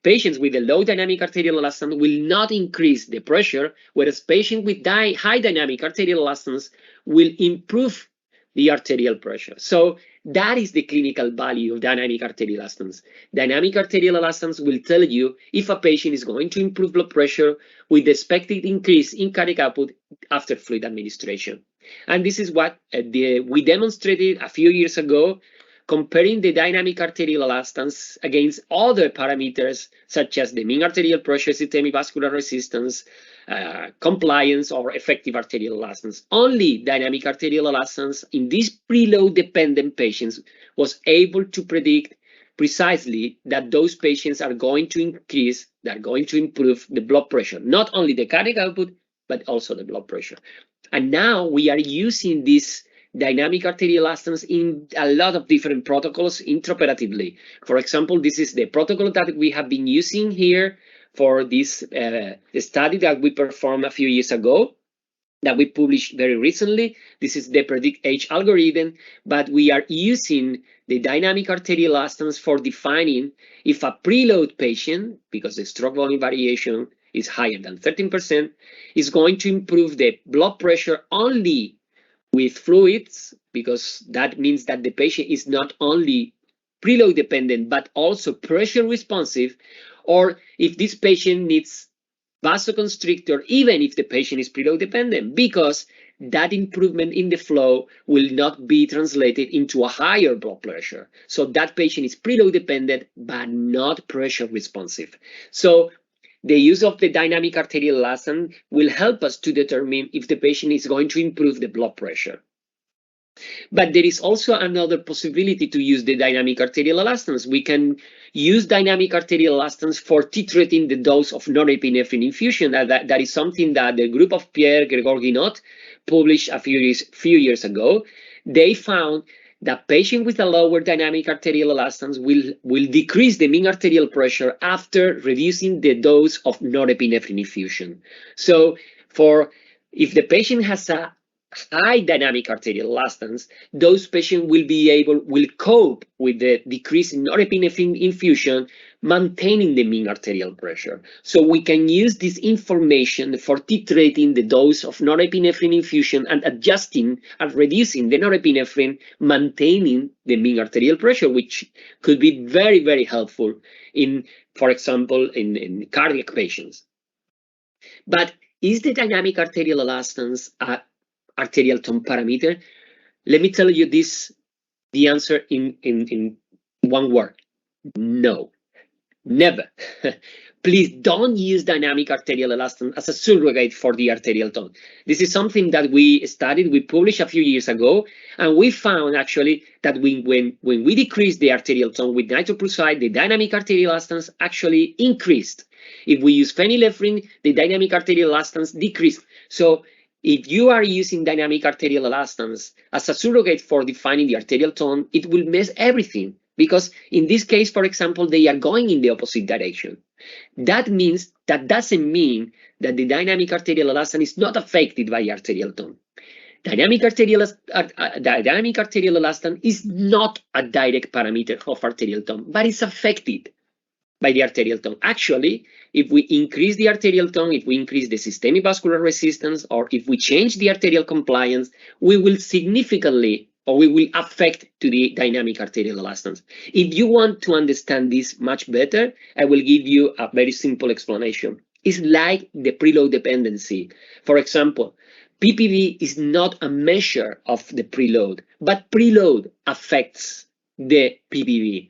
Patients with a low dynamic arterial elastance will not increase the pressure, whereas patients with high dynamic arterial elastance will improve the arterial pressure. So that is the clinical value of dynamic arterial elastance. Dynamic arterial elastance will tell you if a patient is going to improve blood pressure with the expected increase in cardiac output after fluid administration. And this is what we demonstrated a few years ago, comparing the dynamic arterial elastance against other parameters such as the mean arterial pressure, systemic vascular resistance, compliance, or effective arterial elastance. Only dynamic arterial elastance in these preload dependent patients was able to predict precisely that those patients are going to increase, they're going to improve the blood pressure, not only the cardiac output, but also the blood pressure. And now we are using these dynamic arterial elastance in a lot of different protocols intraoperatively. For example, this is the protocol that we have been using here for this study that we performed a few years ago, that we published very recently. This is the predict-age algorithm, but we are using the dynamic arterial elastance for defining if a preload patient, because the stroke volume variation is higher than 13%, is going to improve the blood pressure only with fluids, because that means that the patient is not only preload dependent, but also pressure responsive, or if this patient needs vasoconstrictor, even if the patient is preload dependent, because that improvement in the flow will not be translated into a higher blood pressure. So that patient is preload dependent, but not pressure responsive. So the use of the dynamic arterial elastance will help us to determine if the patient is going to improve the blood pressure. But there is also another possibility to use the dynamic arterial elastance. We can use dynamic arterial elastance for titrating the dose of norepinephrine infusion. That is something that the group of Pierre Gregor-Guinot published a few years ago. They found that patients with a lower dynamic arterial elastance will decrease the mean arterial pressure after reducing the dose of norepinephrine infusion. So if the patient has a high dynamic arterial elastance, those patients will cope with the decrease in norepinephrine infusion, maintaining the mean arterial pressure. So we can use this information for titrating the dose of norepinephrine infusion and adjusting and reducing the norepinephrine, maintaining the mean arterial pressure, which could be very, very helpful for example, in cardiac patients. But is the dynamic arterial elastance a arterial tone parameter? Let me tell you the answer in one word: no, never. Please don't use dynamic arterial elastance as a surrogate for the arterial tone. This is something that we studied, we published a few years ago, and we found actually that when we decreased the arterial tone with nitroprusside, the dynamic arterial elastance actually increased. If we use phenylephrine, the dynamic arterial elastance decreased. So if you are using dynamic arterial elastance as a surrogate for defining the arterial tone, it will mess everything, because in this case, for example, they are going in the opposite direction. That doesn't mean that the dynamic arterial elastance is not affected by arterial tone. Dynamic arterial elastance is not a direct parameter of arterial tone, but it's affected by the arterial tone. Actually, if we increase the arterial tone, if we increase the systemic vascular resistance, or if we change the arterial compliance, we will significantly, or we will affect to the dynamic arterial elastance. If you want to understand this much better, I will give you a very simple explanation. It's like the preload dependency. For example, PPV is not a measure of the preload, but preload affects the PPV.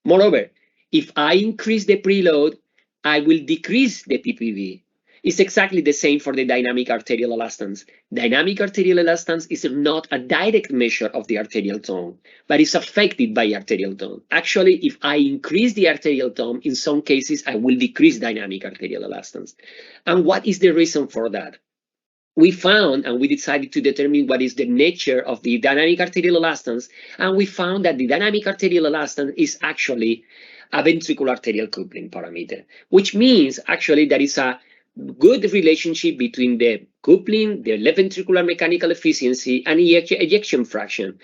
Moreover, if I increase the preload, I will decrease the PPV. It's exactly the same for the dynamic arterial elastance. Dynamic arterial elastance is not a direct measure of the arterial tone, but is affected by arterial tone. Actually, if I increase the arterial tone, in some cases, I will decrease dynamic arterial elastance. And what is the reason for that? We found, and we decided to determine what is the nature of the dynamic arterial elastance, and we found that the dynamic arterial elastance is actually a ventricular arterial coupling parameter, which means actually there is a good relationship between the coupling, the left ventricular mechanical efficiency, and ejection fraction.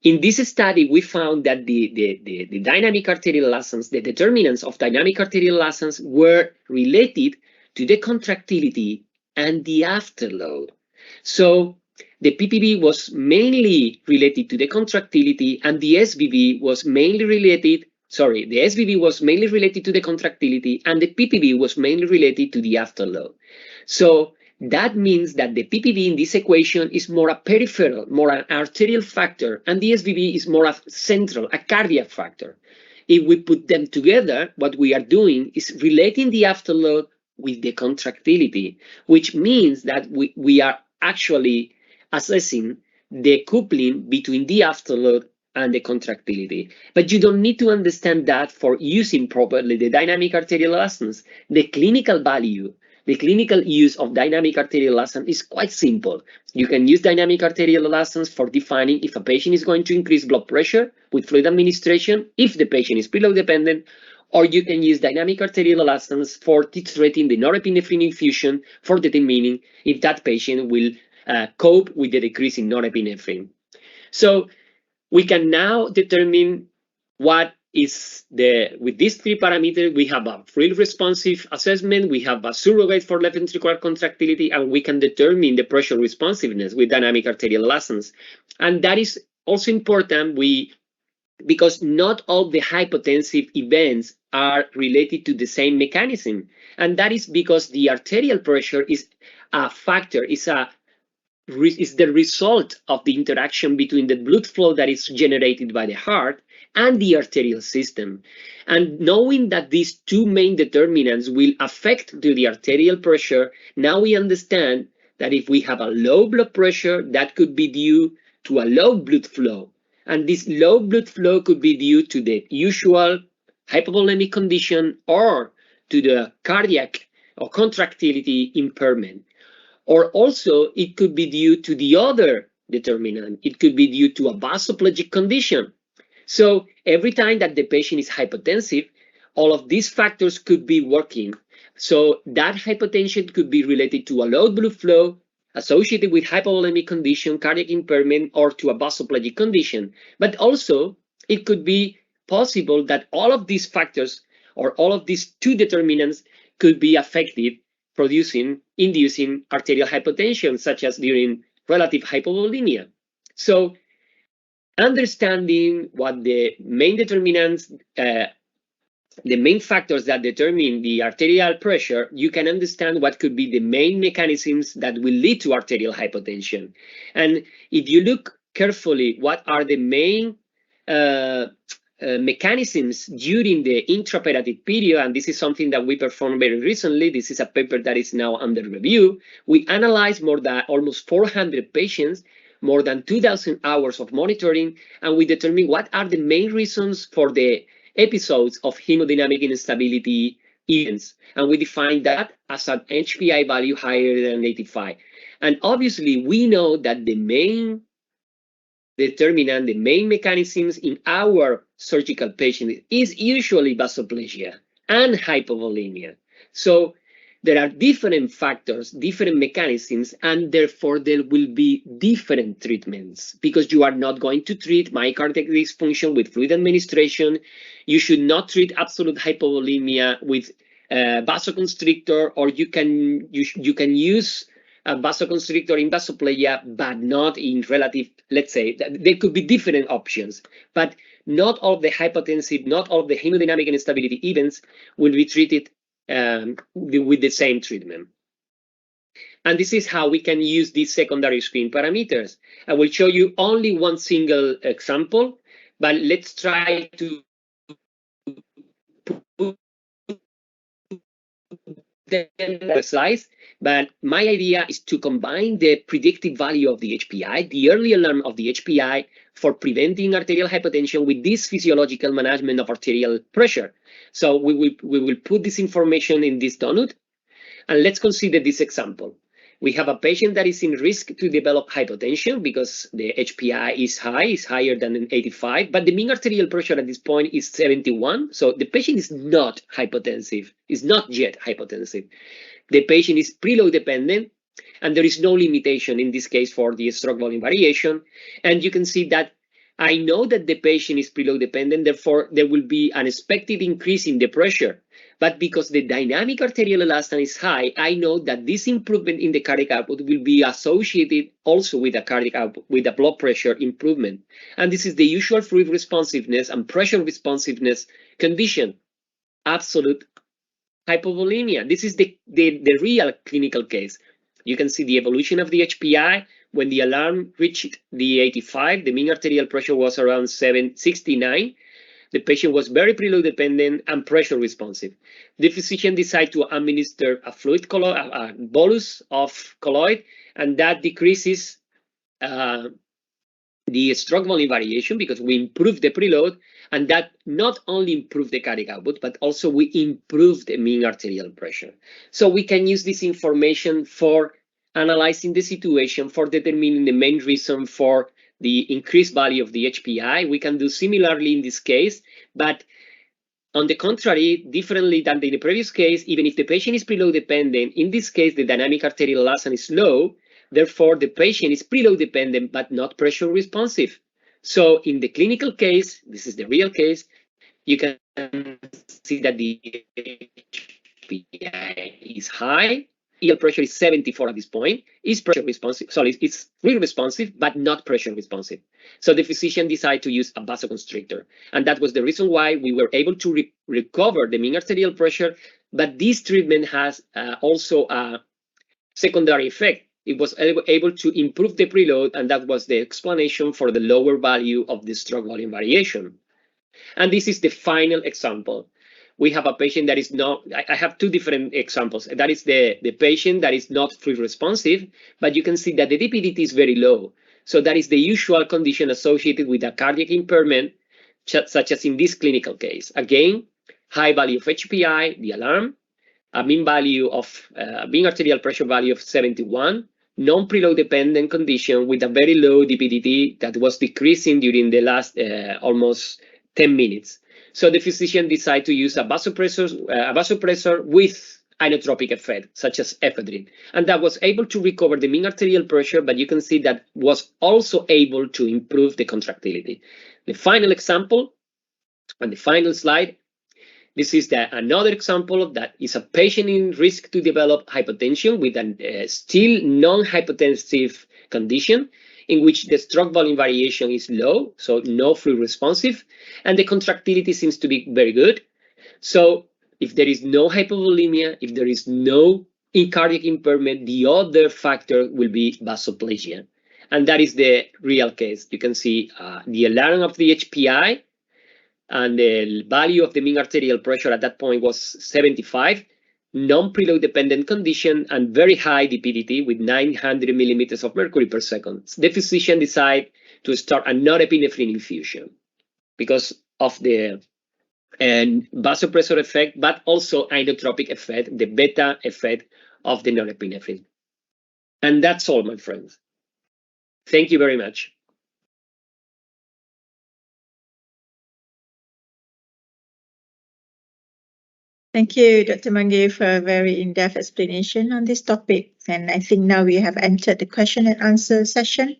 In this study, we found that the dynamic arterial elastance, the determinants of dynamic arterial elastance were related to the contractility and the afterload. So the PPV was mainly related to the contractility, and the SVV was mainly related the SVV was mainly related to the contractility, and the PPV was mainly related to the afterload. So that means that the PPV in this equation is more a peripheral, more an arterial factor, and the SVV is more a central, a cardiac factor. If we put them together, what we are doing is relating the afterload with the contractility, which means that we are actually assessing the coupling between the afterload and the contractility. But you don't need to understand that for using properly the dynamic arterial elastance. The clinical value, the clinical use of dynamic arterial elastance is quite simple. You can use dynamic arterial elastance for defining if a patient is going to increase blood pressure with fluid administration, if the patient is preload dependent, or you can use dynamic arterial elastance for titrating the norepinephrine infusion for determining if that patient will cope with the decrease in norepinephrine. So we can now determine what is with these three parameters. We have a fluid responsive assessment, we have a surrogate for left ventricular contractility, and we can determine the pressure responsiveness with dynamic arterial elastance. And that is also important because not all the hypotensive events are related to the same mechanism. And that is because the arterial pressure is a factor, is the result of the interaction between the blood flow that is generated by the heart and the arterial system. And knowing that these two main determinants will affect the arterial pressure, now we understand that if we have a low blood pressure, that could be due to a low blood flow. And this low blood flow could be due to the usual hypovolemic condition or to the cardiac or contractility impairment. Or also, it could be due to the other determinant. It could be due to a vasoplegic condition. So every time that the patient is hypotensive, all of these factors could be working. So that hypotension could be related to a low blood flow associated with hypovolemic condition, cardiac impairment, or to a vasoplegic condition. But also, it could be possible that all of these factors or all of these two determinants could be affected, inducing arterial hypotension, such as during relative hypovolemia. So understanding what the main determinants, the main factors that determine the arterial pressure, you can understand what could be the main mechanisms that will lead to arterial hypotension. And if you look carefully, what are the main mechanisms during the intraoperative period, and this is something that we performed very recently. This is a paper that is now under review. We analyzed almost 400 patients, more than 2,000 hours of monitoring, and we determined what are the main reasons for the episodes of hemodynamic instability events. And we defined that as an HPI value higher than 85. And obviously, we know that the main determinant, the main mechanisms in our surgical patients is usually vasoplegia and hypovolemia. So there are different factors, different mechanisms, and therefore there will be different treatments because you are not going to treat myocardial dysfunction with fluid administration. You should not treat absolute hypovolemia with vasoconstrictor, or you can use a vasoconstrictor in vasoplegia, but not in relative, let's say, there could be different options. But not all of the hypotensive, not all of the hemodynamic instability events will be treated with the same treatment. And this is how we can use these secondary screen parameters. I will show you only one single example, but let's try to put the slides. But my idea is to combine the predictive value of the HPI, the early alarm of the HPI for preventing arterial hypotension with this physiological management of arterial pressure. So we will put this information in this donut, and let's consider this example. We have a patient that is in risk to develop hypotension because the HPI is higher than an 85, but the mean arterial pressure at this point is 71. So the patient is not hypotensive, is not yet hypotensive. The patient is preload dependent, and there is no limitation in this case for the stroke volume variation. And you can see that I know that the patient is preload dependent, therefore there will be an expected increase in the pressure. But because the dynamic arterial elastance is high, I know that this improvement in the cardiac output will be associated also with a cardiac output, with a blood pressure improvement. And this is the usual fluid responsiveness and pressure responsiveness condition, absolute hypovolemia. This is the real clinical case. You can see the evolution of the HPI. When the alarm reached the 85, the mean arterial pressure was around 69. The patient was very preload dependent and pressure responsive. The physician decided to administer a fluid colloid, a bolus of colloid, and that decreases the the stroke volume variation because we improved the preload, and that not only improved the cardiac output, but also we improved the mean arterial pressure. So we can use this information for analyzing the situation, for determining the main reason for the increased value of the HPI. We can do similarly in this case, but on the contrary, differently than in the previous case, even if the patient is preload dependent, in this case, the dynamic arterial elastance is low. Therefore, the patient is preload dependent, but not pressure responsive. So in the clinical case, this is the real case, you can see that the HPI is high. EL pressure is 74 at this point. Is pressure responsive? Sorry, it's really responsive, but not pressure responsive. So the physician decided to use a vasoconstrictor. And that was the reason why we were able to recover the mean arterial pressure. But this treatment has also a secondary effect. It was able to improve the preload, and that was the explanation for the lower value of the stroke volume variation. And this is the final example. We have a patient that is not, I have two different examples. That is the patient that is not free responsive, but you can see that the DPDT is very low. So that is the usual condition associated with a cardiac impairment, such as in this clinical case. Again, high value of HPI, the alarm, a mean value of mean arterial pressure value of 71, non-preload dependent condition with a very low DPDT that was decreasing during the last almost 10 minutes. So the physician decided to use a vasopressor with inotropic effect, such as ephedrine. And that was able to recover the mean arterial pressure, but you can see that was also able to improve the contractility. The final example, on the final slide, this is another example that is a patient in risk to develop hypotension with a still non-hypotensive condition in which the stroke volume variation is low, so no fluid responsive, and the contractility seems to be very good. So if there is no hypovolemia, if there is no cardiac impairment, the other factor will be vasoplasia. And that is the real case. You can see the alarm of the HPI, and the value of the mean arterial pressure at that point was 75, non-preload dependent condition, and very high DPDT with 900 millimeters of mercury per second. The physician decided to start a norepinephrine infusion because of the vasopressor effect, but also inotropic effect, the beta effect of the norepinephrine. And that's all, my friends. Thank you very much. Thank you, Dr. Mangi, for a very in-depth explanation on this topic. And I think now we have entered the question and answer session.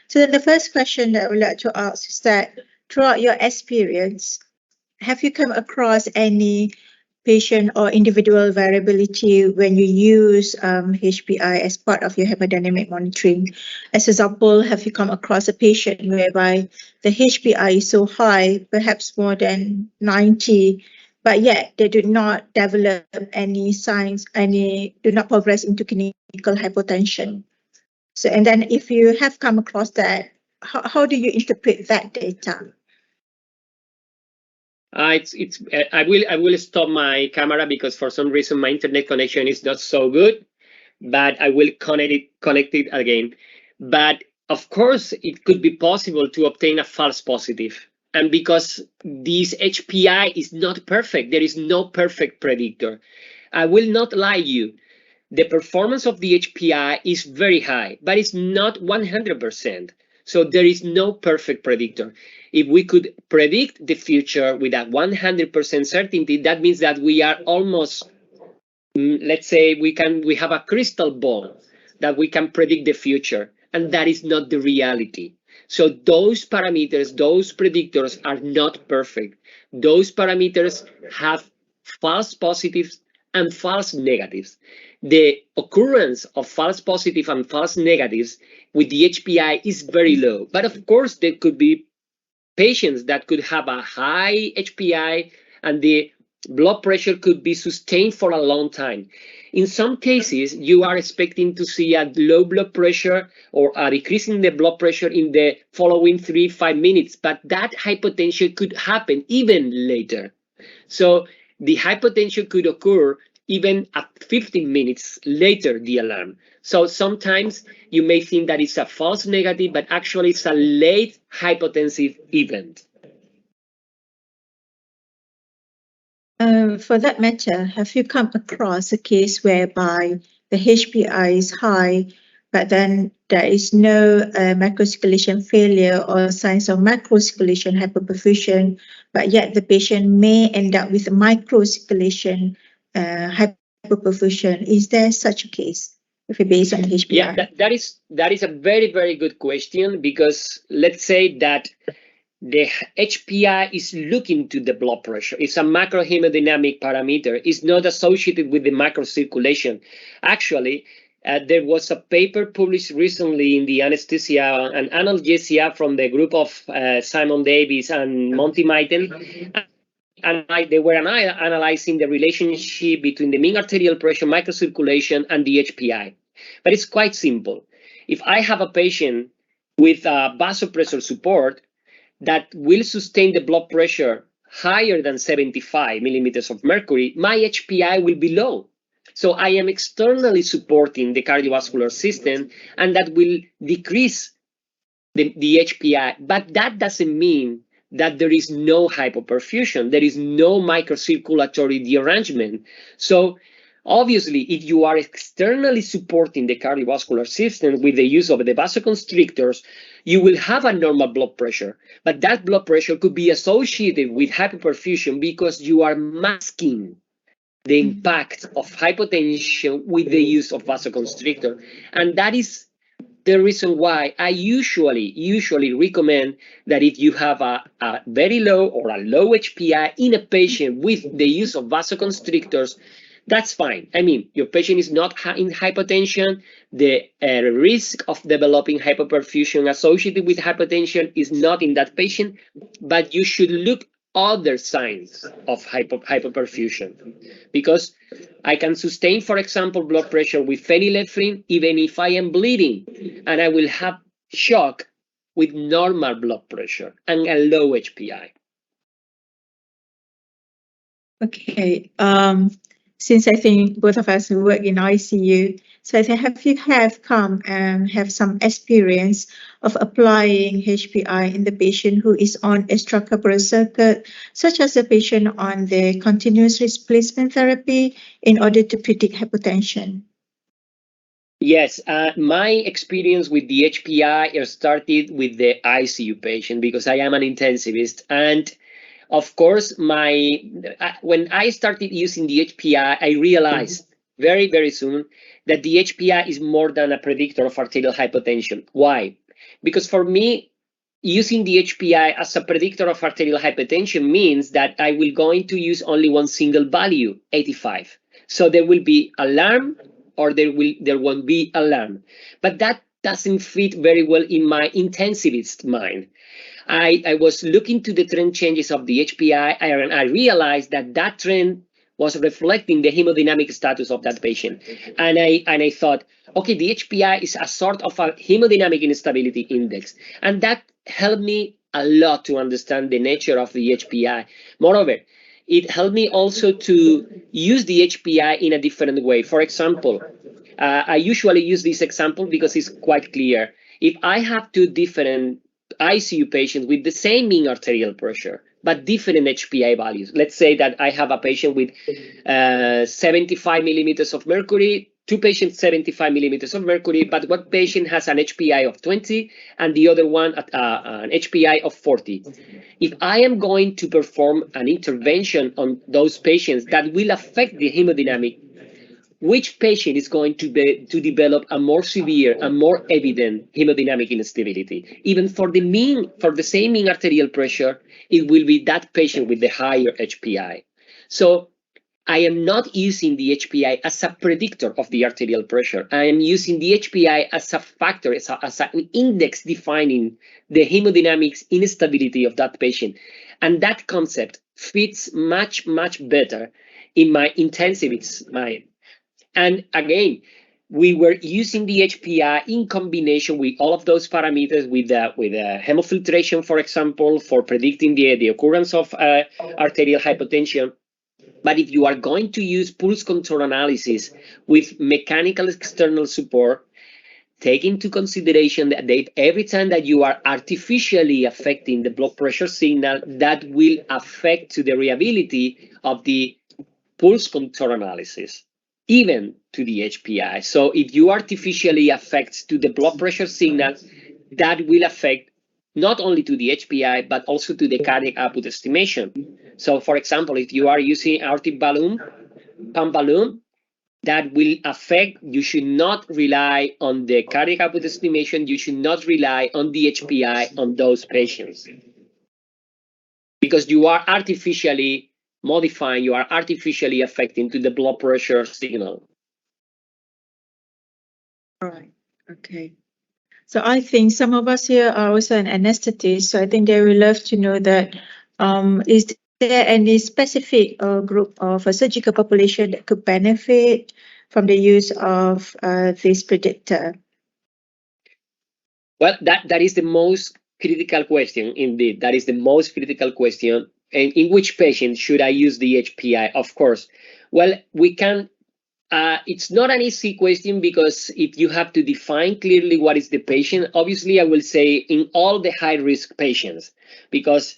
So then the first question that I would like to ask is that throughout your experience, have you come across any patient or individual variability when you use HPI as part of your hemodynamic monitoring? As example, have you come across a patient whereby the HPI is so high, perhaps more than 90, but yet they do not develop any signs, do not progress into clinical hypotension? So, and then if you have come across that, how do you interpret that data? I will stop my camera because for some reason my internet connection is not so good, but I will connect it again. But of course, it could be possible to obtain a false positive. And because this HPI is not perfect, there is no perfect predictor. I will not lie you. The performance of the HPI is very high, but it's not 100%. So there is no perfect predictor. If we could predict the future with a 100% certainty, that means that we are almost, let's say, we have a crystal ball that we can predict the future, and that is not the reality. So those parameters, those predictors are not perfect. Those parameters have false positives and false negatives. The occurrence of false positive and false negatives with the HPI is very low. But of course, there could be patients that could have a high HPI and the blood pressure could be sustained for a long time. In some cases, you are expecting to see a low blood pressure or a decrease in the blood pressure in the following 3-5 minutes, but that hypotension could happen even later. So the hypotension could occur even at 15 minutes later the alarm. So sometimes you may think that it's a false negative, but actually it's a late hypotensive event. For that matter, have you come across a case whereby the HPI is high, but then there is no macrocirculation failure or signs of macrocirculation hypoperfusion, but yet the patient may end up with microcirculation hypoperfusion? Is there such a case if it's based on HPI? Yeah, that is a very, very good question, because let's say that the HPI is looking to the blood pressure. It's a macrohemodynamic parameter. It's not associated with the macrocirculation. Actually, there was a paper published recently in the Anesthesia and Analgesia from the group of Simon Davis and Monty Michael. And they were analyzing the relationship between the mean arterial pressure, microcirculation, and the HPI. But it's quite simple. If I have a patient with vasopressor support that will sustain the blood pressure higher than 75 millimeters of mercury, my HPI will be low. So I am externally supporting the cardiovascular system, and that will decrease the HPI. But that doesn't mean that there is no hypoperfusion, there is no microcirculatory derangement. So obviously, if you are externally supporting the cardiovascular system with the use of the vasoconstrictors, you will have a normal blood pressure. But that blood pressure could be associated with hypoperfusion because you are masking the impact of hypotension with the use of vasoconstrictor. And that is the reason why I usually recommend that if you have a very low or a low HPI in a patient with the use of vasoconstrictors, that's fine. I mean, your patient is not in hypotension. The risk of developing hypoperfusion associated with hypotension is not in that patient, but you should look other signs of hypoperfusion, because I can sustain, for example, blood pressure with phenylephrine even if I am bleeding, and I will have shock with normal blood pressure and a low HPI. Okay. Since I think both of us work in ICU, so have you come and have some experience of applying HPI in the patient who is on extracorporeal circuit, such as a patient on the continuous replacement therapy, in order to predict hypotension? Yes, my experience with the HPI started with the ICU patient, because I am an intensivist. And of course, when I started using the HPI, I realized very, very soon that the HPI is more than a predictor of arterial hypotension. Why? Because for me, using the HPI as a predictor of arterial hypertension means that I will going to use only one single value, 85. So there will be alarm, or there won't be alarm. But that doesn't fit very well in my intensivist mind. I was looking to the trend changes of the HPI, and I realized that that trend was reflecting the hemodynamic status of that patient. And I thought, okay, the HPI is a sort of a hemodynamic instability index. And that helped me a lot to understand the nature of the HPI. Moreover, it helped me also to use the HPI in a different way. For example, I usually use this example because it's quite clear. If I have two different ICU patients with the same mean arterial pressure, but different HPI values. Let's say that I have a patient with 75 millimeters of mercury, two patients 75 millimeters of mercury, but one patient has an HPI of 20 and the other one an HPI of 40. If I am going to perform an intervention on those patients that will affect the hemodynamic, which patient is going to develop a more severe and more evident hemodynamic instability? Even for the same mean arterial pressure, it will be that patient with the higher HPI. So I am not using the HPI as a predictor of the arterial pressure. I am using the HPI as a factor, as an index defining the hemodynamics instability of that patient. And that concept fits much, much better in my intensivist mind. And again, we were using the HPI in combination with all of those parameters, with hemofiltration, for example, for predicting the occurrence of arterial hypotension. But if you are going to use pulse control analysis with mechanical external support, take into consideration that every time that you are artificially affecting the blood pressure signal, that will affect to the reliability of the pulse control analysis, even to the HPI. So if you artificially affect to the blood pressure signal, that will affect not only to the HPI, but also to the cardiac output estimation. So for example, if you are using aortic balloon, pump balloon, that will affect, you should not rely on the cardiac output estimation, you should not rely on the HPI on those patients. Because you are artificially modifying, you are artificially affecting to the blood pressure signal. All right, okay. So I think some of us here are also an anesthetist, so I think they will love to know that is there any specific group of a surgical population that could benefit from the use of this predictor? Well, that is the most critical question indeed. That is the most critical question. And in which patient should I use the HPI? Of course. Well, we can. It's not an easy question, because if you have to define clearly what is the patient, obviously I will say in all the high-risk patients, because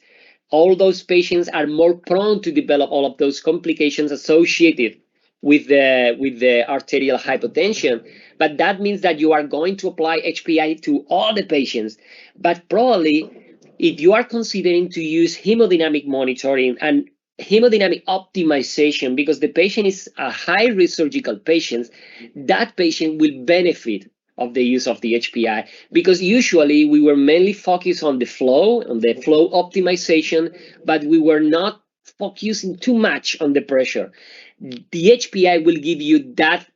all those patients are more prone to develop all of those complications associated with the arterial hypotension. But that means that you are going to apply HPI to all the patients. But probably, if you are considering to use hemodynamic monitoring and hemodynamic optimization, because the patient is a high-risk surgical patient, that patient will benefit of the use of the HPI, because usually we were mainly focused on the flow optimization, but we were not focusing too much on the pressure. The HPI will give you that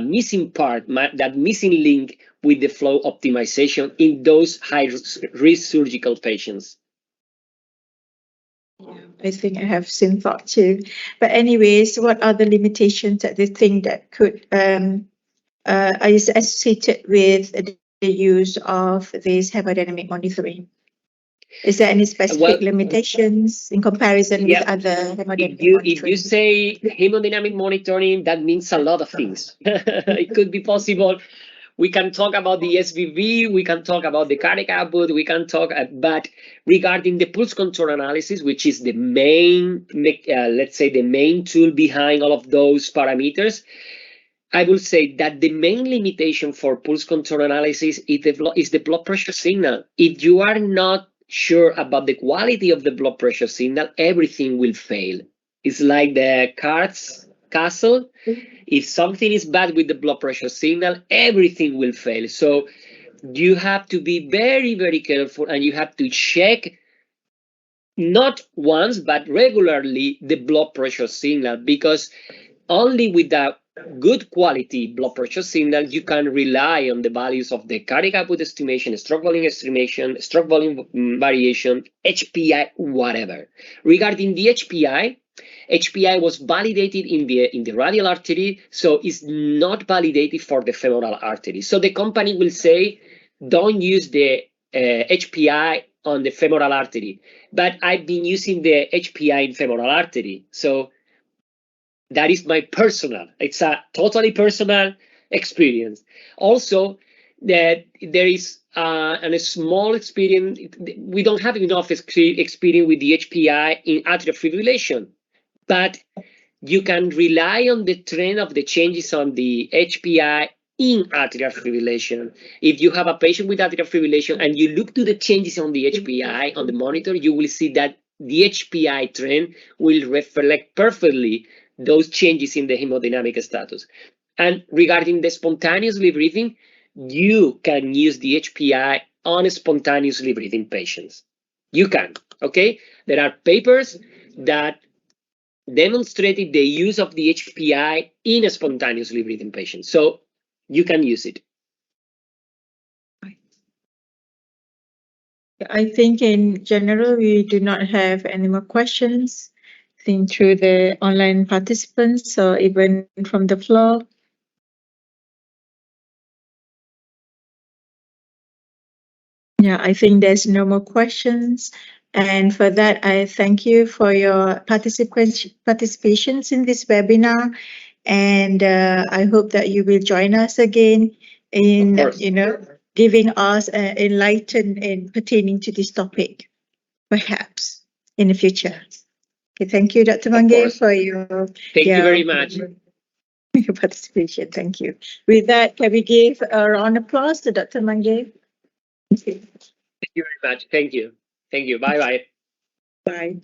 missing part, that missing link with the flow optimization in those high-risk surgical patients. Yeah, I think I have same thought too. But anyways, what are the limitations that they think that could is associated with the use of this hemodynamic monitoring? Is there any specific limitations in comparison with other hemodynamic monitoring? If you say hemodynamic monitoring, that means a lot of things. It could be possible. We can talk about the SVV, we can talk about the cardiac output, we can talk, but regarding the pulse control analysis, which is the main, let's say the main tool behind all of those parameters, I will say that the main limitation for pulse control analysis is the blood pressure signal. If you are not sure about the quality of the blood pressure signal, everything will fail. It's like the cards castle. If something is bad with the blood pressure signal, everything will fail. So you have to be very, very careful, and you have to check not once, but regularly the blood pressure signal, because only with that good quality blood pressure signal, you can rely on the values of the cardiac output estimation, stroke volume estimation, stroke volume variation, HPI, whatever. Regarding the HPI was validated in the radial artery, so it's not validated for the femoral artery. So the company will say, don't use the HPI on the femoral artery. But I've been using the HPI in femoral artery. So that is my personal, it's a totally personal experience. Also, that there is a small experience, we don't have enough experience with the HPI in atrial fibrillation, but you can rely on the trend of the changes on the HPI in atrial fibrillation. If you have a patient with atrial fibrillation and you look to the changes on the HPI on the monitor, you will see that the HPI trend will reflect perfectly those changes in the hemodynamic status. And regarding the spontaneously breathing, you can use the HPI on spontaneously breathing patients. You can, okay? There are papers that demonstrated the use of the HPI in a spontaneously breathing patient. So you can use it. I think in general, we do not have any more questions. I think through the online participants or even from the floor. Yeah, I think there's no more questions. And for that, I thank you for your participations in this webinar. And I hope that you will join us again in, giving us enlightened and pertaining to this topic, perhaps in the future. Okay, thank you, Dr. Mange, for your Thank you very much. Your participation. Thank you. With that, can we give a round of applause to Dr. Mange? Thank you very much. Thank you. Thank you. Bye-bye. Bye.